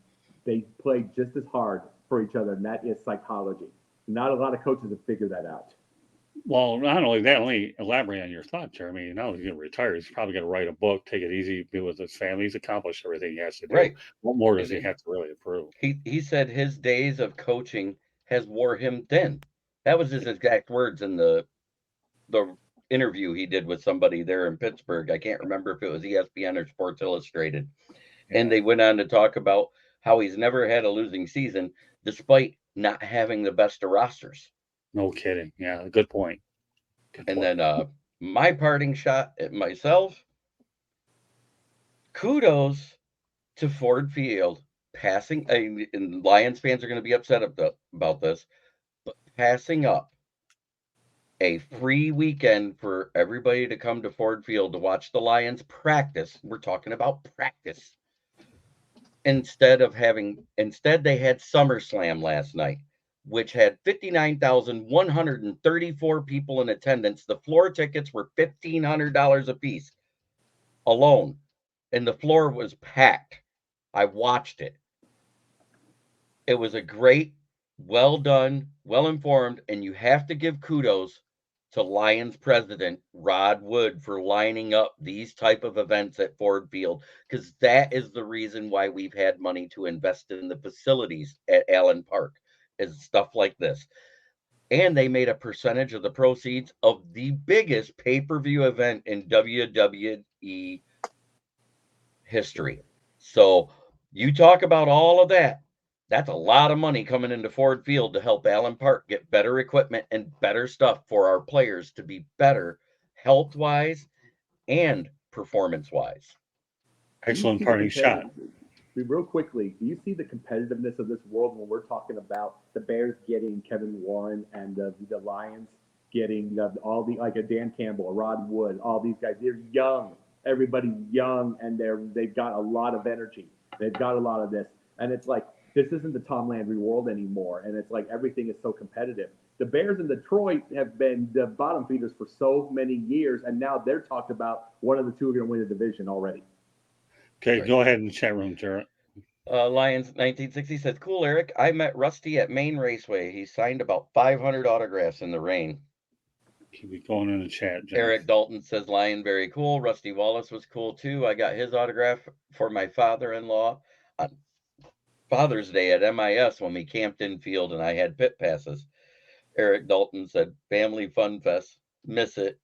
they play just as hard for each other, and that is psychology. Not a lot of coaches have figured that out.
Well, not only that, let me elaborate on your thought, Jeremy. Now he's going to retire. He's probably going to write a book, take it easy, be with his family. He's accomplished everything he has to do.
Right.
What more does he have to really improve?
He said his days of coaching has wore him thin. That was his exact words in the interview he did with somebody there in Pittsburgh. I can't remember if it was ESPN or Sports Illustrated.
Yeah.
And they went on to talk about how he's never had a losing season despite not having the best of rosters.
No kidding. Yeah, good point.
And then my parting shot at myself, kudos to Ford Field passing, and Lions fans are going to be upset about this, but passing up a free weekend for everybody to come to Ford Field to watch the Lions practice. We're talking about practice. Instead, they had SummerSlam last night, which had 59,134 people in attendance. The floor tickets were $1,500 a piece alone, and the floor was packed. I watched it. It was a great, well done, well informed, and you have to give kudos to Lions president Rod Wood for lining up these type of events at Ford Field, because that is the reason why we've had money to invest in the facilities at Allen Park, is stuff like this. And they made a percentage of the proceeds of the biggest pay-per-view event in WWE history. So you talk about all of that. That's a lot of money coming into Ford Field to help Allen Park get better equipment and better stuff for our players to be better health-wise and performance-wise.
Excellent parting shot.
Real quickly, do you see the competitiveness of this world when we're talking about the Bears getting Kevin Warren and the Lions getting all the, like a Dan Campbell, a Rod Wood, all these guys? They're young. Everybody's young, and they've got a lot of energy. They've got a lot of this, and it's like, this isn't the Tom Landry world anymore, and it's like everything is so competitive. The Bears in Detroit have been the bottom feeders for so many years, and now they're talked about one of the two are going to win the division already.
Okay, go ahead in the chat room, Jarrett.
Lions 1960 says, cool, Eric. I met Rusty at Maine Raceway. He signed about 500 autographs in the rain.
Keep it going in the chat, Jeff.
Eric Dalton says, Lion, very cool. Rusty Wallace was cool, too. I got his autograph for my father-in-law on Father's Day at MIS when we camped in field and I had pit passes. Eric Dalton said, family fun fest. Miss it.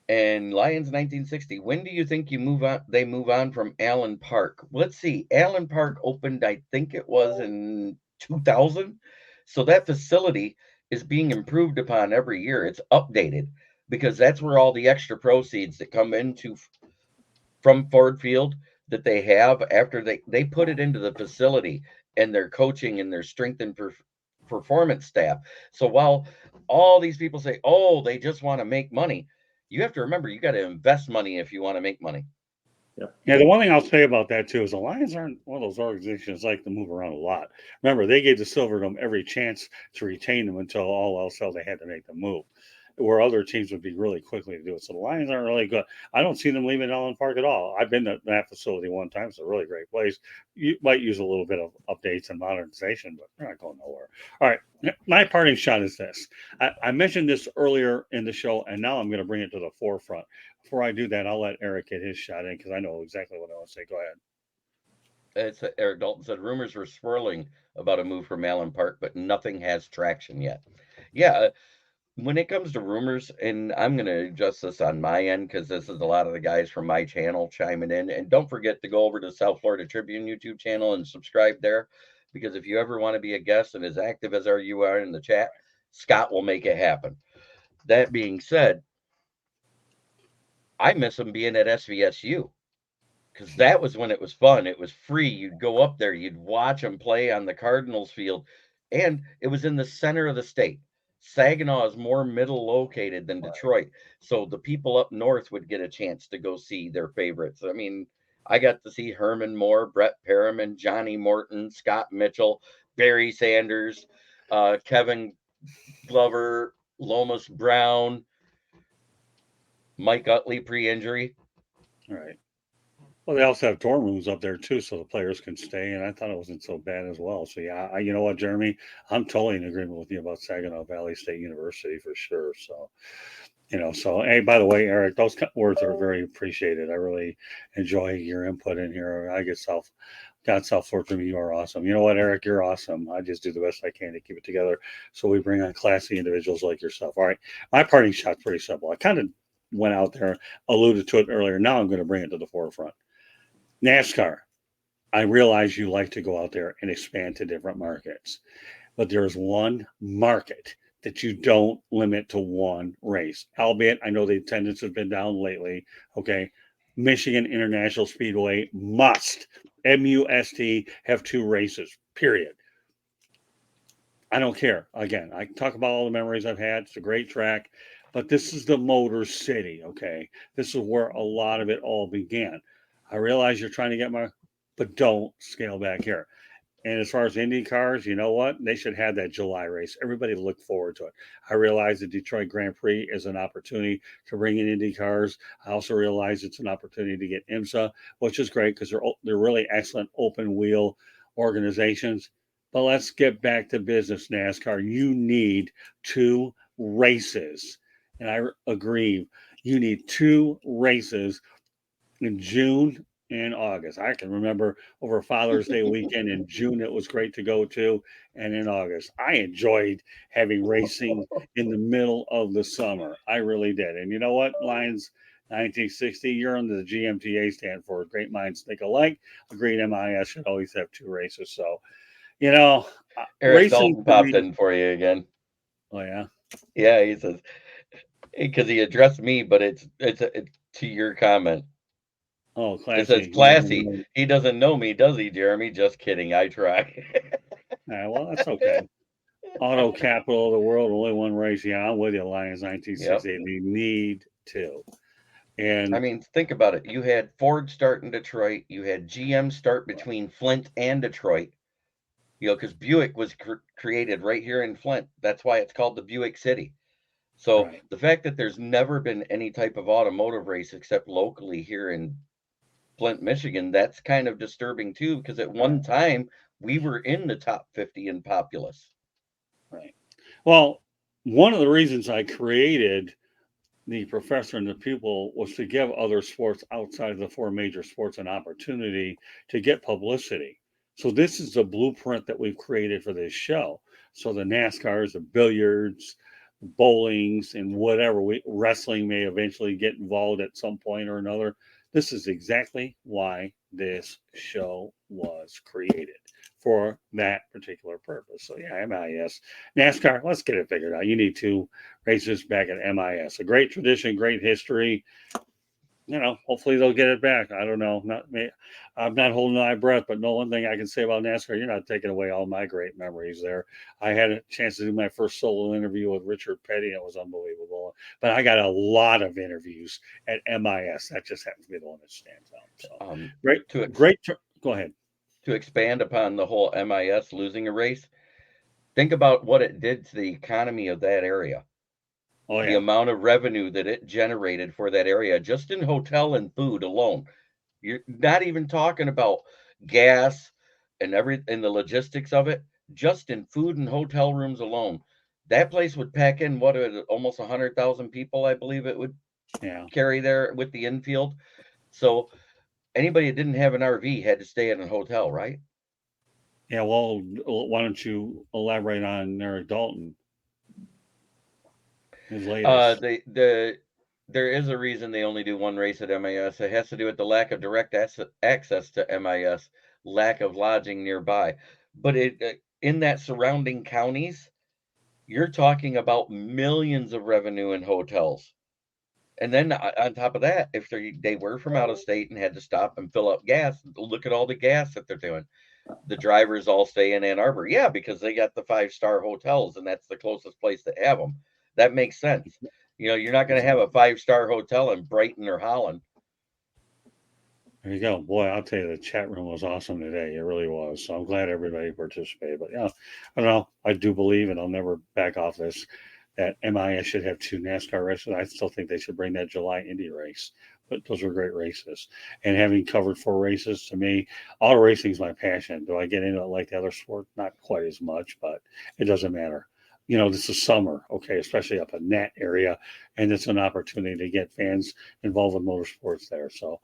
And Lions 1960, when do you think they move on from Allen Park? Let's see. Allen Park opened, I think it was in 2000. So that facility is being improved upon every year. It's updated because that's where all the extra proceeds that come into from Ford Field that they have after they put it into the facility and their coaching and their strength and performance staff. So while all these people say, oh, they just want to make money, you have to remember, you got to invest money if you want to make money.
Yeah, the one thing I'll say about that too is the Lions aren't one of those organizations that like to move around a lot. Remember, they gave the Silverdome every chance to retain them until all else failed. They had to make the move, where other teams would be really quickly to do it. So the Lions aren't really good. I don't see them leaving Allen Park at all. I've been to that facility one time. It's a really great place. You might use a little bit of updates and modernization, but they're not going nowhere. All right, my parting shot is this. I mentioned this earlier in the show, and now I'm going to bring it to the forefront. Before I do that, I'll let Eric get his shot in because I know exactly what I want to say. Go ahead.
Eric Dalton said rumors were swirling about a move from Allen Park, but nothing has traction yet. Yeah, when it comes to rumors, and I'm going to adjust this on my end because this is a lot of the guys from my channel chiming in. And don't forget to go over to South Florida Tribune YouTube channel and subscribe there, because if you ever want to be a guest and as active as you are in the chat, Scott will make it happen. That being said, I miss him being at SVSU, because that was when it was fun. It was free. You'd go up there, you'd watch them play on the Cardinals field, and it was in the center of the state. Saginaw is more middle located than Detroit, so the people up north would get a chance to go see their favorites. I mean, I got to see Herman Moore, Brett Perriman, Johnny Morton, Scott Mitchell, Barry Sanders, Kevin Glover, Lomas Brown, Mike Utley pre-injury.
All right. Well, they also have dorm rooms up there too, so the players can stay. And I thought it wasn't so bad as well. So yeah, you know what, Jeremy, I'm totally in agreement with you about Saginaw Valley State University for sure. So, so hey, by the way, Eric, those words are very appreciated. I really enjoy your input in here. God South Florida from you are awesome. You know what, Eric, you're awesome. I just do the best I can to keep it together. So we bring on classy individuals like yourself. All right, my parting shot's pretty simple. I kind of went out there, alluded to it earlier. Now I'm going to bring it to the forefront. NASCAR, I realize you like to go out there and expand to different markets, but there's one market that you don't limit to one race. Albeit, I know the attendance has been down lately. Okay. Michigan International Speedway must, MUST, have 2 races, period. I don't care. Again, I talk about all the memories I've had. It's a great track, but this is the Motor City. Okay. This is where a lot of it all began. I realize you're trying to get but don't scale back here. And as far as Indy cars, you know what? They should have that July race. Everybody look forward to it. I realize the Detroit Grand Prix is an opportunity to bring in Indy cars. I also realize it's an opportunity to get IMSA, which is great because they're really excellent open wheel organizations. But let's get back to business, NASCAR. You need 2 races. And I agree. You need 2 races in June and August. I can remember over Father's Day weekend in June, it was great to go to. And in August, I enjoyed having racing in the middle of the summer. I really did. And you know what, Lions 1960, you're under the GMTA stand for Great Minds Think Alike. Agreed, MIS should always have 2 races. So,
Eric
racing
Dalton popped in for you again.
Oh, yeah?
Yeah, he says, because he addressed me, but it's to your comment.
Oh, classy.
It says classy. He doesn't know me, does he, Jeremy? Just kidding. I try.
Well, that's okay. Auto capital of the world, only one race. Yeah, I'm with you, Lions 1968. Yep. They need to. And
I mean, think about it. You had Ford start in Detroit. You had GM start between Flint and Detroit. Because Buick was created right here in Flint. That's why it's called the Buick City. So the fact that there's never been any type of automotive race except locally here in Flint, Michigan, that's kind of disturbing too, because at one time we were in the top 50 in populace.
Right. Well, one of the reasons I created the Professor and the Pupil was to give other sports outside of the 4 major sports an opportunity to get publicity. So this is the blueprint that we've created for this show. So the NASCARs, the billiards, bowlings, and whatever, wrestling may eventually get involved at some point or another. This is exactly why this show was created, for that particular purpose. So yeah, MIS. NASCAR, let's get it figured out. You need 2 races back at MIS. A great tradition, great history. Hopefully they'll get it back. I don't know. I'm not holding my breath, but no one thing I can say about NASCAR, you're not taking away all my great memories there. I had a chance to do my first solo interview with Richard Petty. It was unbelievable. But I got a lot of interviews at MIS. That just happens to be the one that stands out. So great. Go ahead.
To expand upon the whole MIS losing a race, think about what it did to the economy of that area.
Oh, yeah.
The amount of revenue that it generated for that area, just in hotel and food alone. You're not even talking about gas and the logistics of it. Just in food and hotel rooms alone, that place would pack in almost 100,000 people, I believe it would carry there with the infield. So anybody that didn't have an RV had to stay in a hotel, right?
Yeah, well, why don't you elaborate on Eric Dalton? His latest.
There is a reason they only do one race at MIS. It has to do with the lack of direct access to MIS, lack of lodging nearby. But in that surrounding counties, you're talking about millions of revenue in hotels. And then on top of that, if they were from out of state and had to stop and fill up gas, look at all the gas that they're doing. The drivers all stay in Ann Arbor. Yeah, because they got the 5-star hotels and that's the closest place to have them. That makes sense. You're not going to have a 5-star hotel in Brighton or Holland.
There you go. Boy, I'll tell you, the chat room was awesome today. It really was. So I'm glad everybody participated. But yeah, I don't know. I do believe, and I'll never back off this, that MIS should have 2 NASCAR races. I still think they should bring that July Indy race. But those were great races. And having covered 4 races, to me, auto racing is my passion. Do I get into it like the other sport? Not quite as much, but it doesn't matter. This is summer, okay, especially up in that area, and it's an opportunity to get fans involved with motorsports there. So,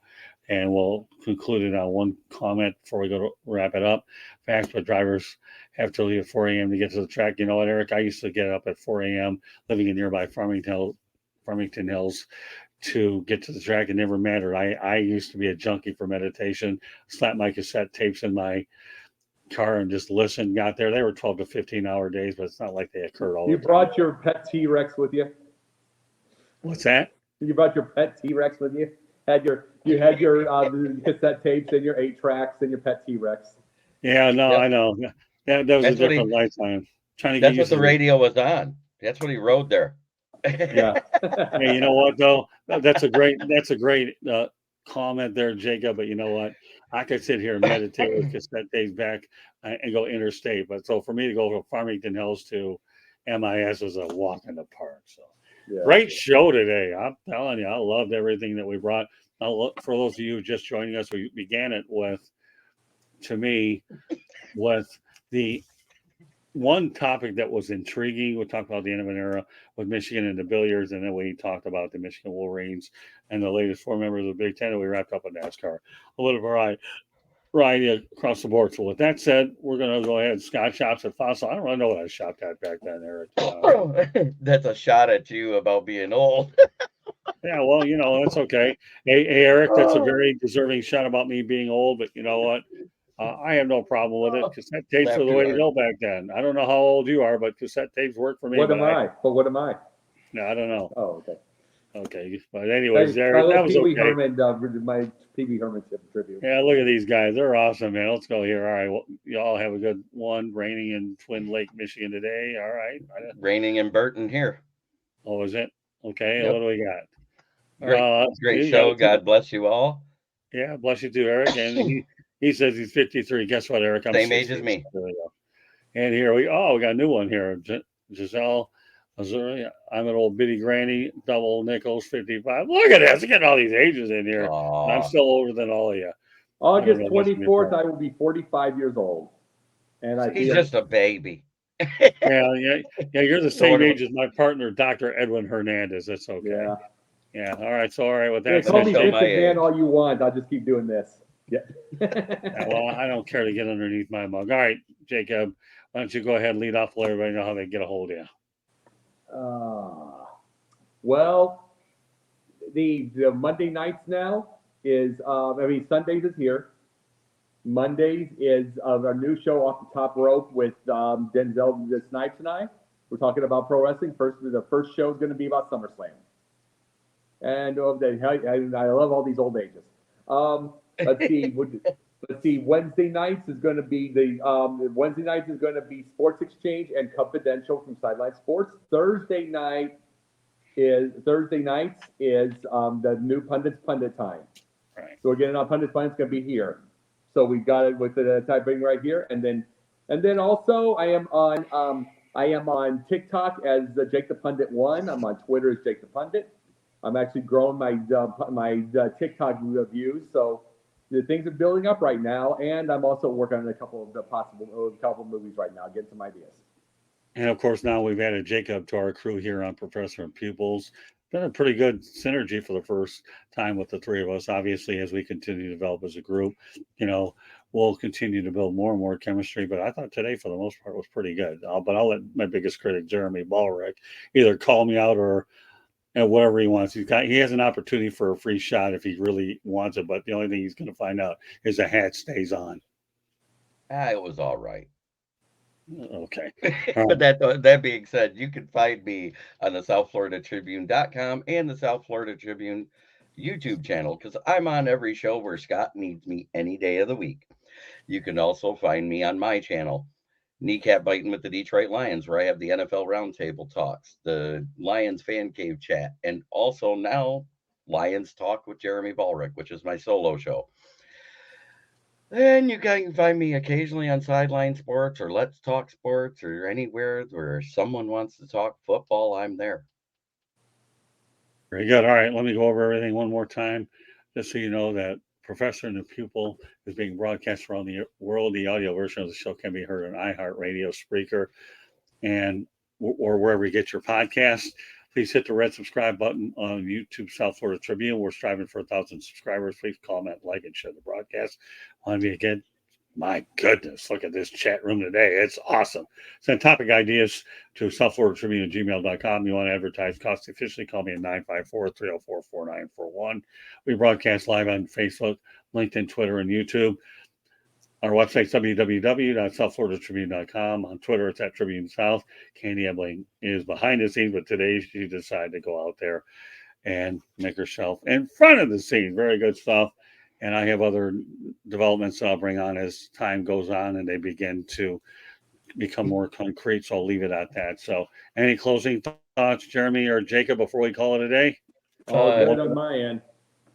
and we'll conclude it on one comment before we go to wrap it up. Facts, but drivers have to leave at 4 a.m. to get to the track. You know what, Eric? I used to get up at 4 a.m. living in nearby Farmington Hills to get to the track. It never mattered. I used to be a junkie for meditation, slap my cassette tapes in my car and just listen. Got there. They were 12 to 15-hour days, but it's not like they occurred all the time.
You brought your pet T-Rex with you?
What's that?
You brought your pet T-Rex with you? You had your cassette tapes and your 8-tracks and your pet T-Rex.
Yeah, no, yep. I know. That was a different lifetime.
Trying to get that's what the radio was on. That's what he rode there.
Yeah.
Hey, you know what though? That's a great comment there, Jacob. But you know what? I could sit here and meditate with cassette tapes back and go interstate. But so for me to go from Farmington Hills to MIS is a walk in the park. So yeah. Great show today. I'm telling you, I loved everything that we brought. For those of you just joining us, we began it with the one topic that was intriguing. We talked about the end of an era with Michigan and the billiards, and then we talked about the Michigan Wolverines and the latest 4 members of the Big Ten, and we wrapped up with NASCAR. A little variety across the board. So with that said, we're going to go ahead. Scott shops at Fossil. I don't really know what I shopped at back then, Eric.
That's a shot at you about being old.
Yeah, well, that's okay. Hey, Eric, that's a very deserving shot about me being old, but you know what? I have no problem with it. Cassette tapes were the way to go back then. I don't know how old you are, but cassette tapes work for me.
What am I?
No, I don't know.
Oh, okay.
Okay, but anyways, Eric, that was okay.
My Pee-wee Herman tribute.
Yeah, look at these guys. They're awesome, man. Let's go here. All right, well, you all have a good one. Raining in Twin Lake, Michigan today. All right.
Raining in Burton here.
Oh, is it? Okay,
yep.
What do we got?
Great show. God bless you all.
Yeah, bless you too, Eric. And he says he's 53. Guess what, Eric? I'm
same 60. Age as me.
And here we got a new one here. Giselle, Missouri. I'm an old bitty granny, double nickels, 55. Look at this. Getting all these ages in here. I'm still older than all of you.
August 24th, I will be 45 years old. And
he's just a baby.
Yeah. You're the same age as my partner, Dr. Edwin Hernandez. That's okay. Yeah. All right. With that,
call me Vincent Man all you want. I'll just keep doing this. Yeah.
Well, I don't care to get underneath my mug. All right, Jacob, why don't you go ahead and lead off, let everybody know how they get a hold of you.
Well, the Monday nights now is Sundays is here. Mondays is our new show Off the Top Rope with Denzel the Snipes and I. We're talking about pro wrestling. The first show is going to be about SummerSlam. And I love all these old ages. Let's see. Wednesday nights is going to be Sports Exchange and Confidential from Sideline Sports. Thursday nights is the new Pundit Time.
Right.
So we're getting on Pundit Time. It's going to be here. So we got it with the typing right here, and then also I am on TikTok as Jake the Pundit 1. I'm on Twitter as Jake the Pundit. I'm actually growing my TikTok views, so the things are building up right now, and I'm also working on a couple movies right now, getting some ideas.
And of course, now we've added Jacob to our crew here on Professor and Pupils. Been a pretty good synergy for the first time with the three of us. Obviously, as we continue to develop as a group, we'll continue to build more and more chemistry. But I thought today, for the most part, was pretty good. But I'll let my biggest critic, Jeremy Ballrick, either call me out or whatever he wants. He has an opportunity for a free shot if he really wants it. But the only thing he's going to find out is the hat stays on.
It was all right.
Okay.
But that being said, you can find me on the SouthFloridaTribune.com and the South Florida Tribune YouTube channel, because I'm on every show where Scott needs me any day of the week. You can also find me on my channel, Kneecap Biting with the Detroit Lions, where I have the NFL Roundtable talks, the Lions Fan Cave chat, and also now Lions Talk with Jeremy Ballrick, which is my solo show. And you can find me occasionally on Sideline Sports or Let's Talk Sports or anywhere where someone wants to talk football. I'm there.
Very good. All right, let me go over everything one more time, just so you know that Professor and the Pupil is being broadcast around the world. The audio version of the show can be heard on iHeartRadio, Spreaker, and or wherever you get your podcast. Please hit the red subscribe button on YouTube, South Florida Tribune. We're striving for 1,000 subscribers. Please comment, like, and share the broadcast. Want me again? My goodness, look at this chat room today. It's awesome. Send topic ideas to southfloridatribune@gmail.com. You want to advertise cost efficiently, call me at 954-304-4941. We broadcast live on Facebook, LinkedIn, Twitter, and YouTube. Our website is www.southfloridatribune.com. On Twitter, it's at Tribune South. Candy Ebling is behind the scenes, but today she decided to go out there and make herself in front of the scene. Very good stuff. And I have other developments I'll bring on as time goes on and they begin to become more concrete. So I'll leave it at that. So any closing thoughts, Jeremy or Jacob, before we call it a day?
All good on my end.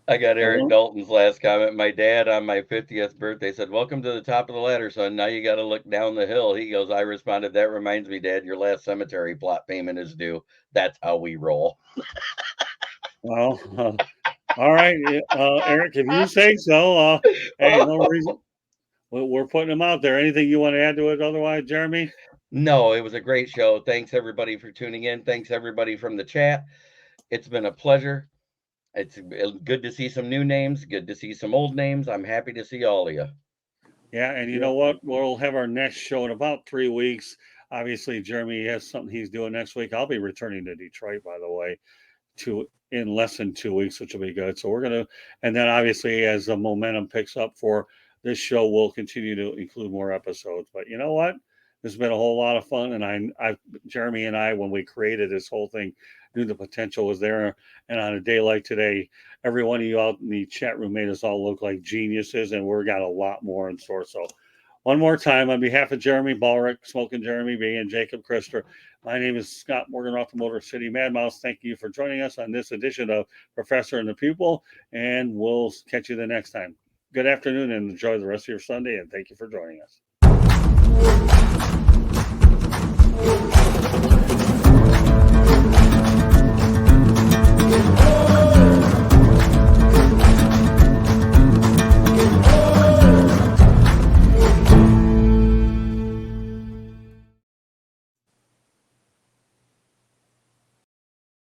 I got Eric Dalton's last comment. My dad on my 50th birthday said, "Welcome to the top of the ladder, son. Now you got to look down the hill." He goes, I responded, "That reminds me, Dad, your last cemetery plot payment is due." That's how we roll.
Well, all right, Eric, if you say so. Hey, no reason. We're putting them out there. Anything you want to add to it otherwise, Jeremy?
No, it was a great show. Thanks, everybody, for tuning in. Thanks, everybody from the chat. It's been a pleasure. It's good to see some new names. Good to see some old names. I'm happy to see all of you.
Yeah, and you know what? We'll have our next show in about 3 weeks. Obviously, Jeremy has something he's doing next week. I'll be returning to Detroit, by the way, in less than 2 weeks, which will be good. So we're going to, and then obviously as the momentum picks up for this show, we'll continue to include more episodes. But you know what? This has been a whole lot of fun. And Jeremy and I, when we created this whole thing, knew the potential was there. And on a day like today, every one of you out in the chat room made us all look like geniuses. And we've got a lot more in store. So one more time, on behalf of Jeremy Ballrick, Smoking Jeremy B, and Jacob Christer, my name is Scott Morgan off the Motor City Mad Mouse. Thank you for joining us on this edition of Professor and the Pupil. And we'll catch you the next time. Good afternoon and enjoy the rest of your Sunday. And thank you for joining us.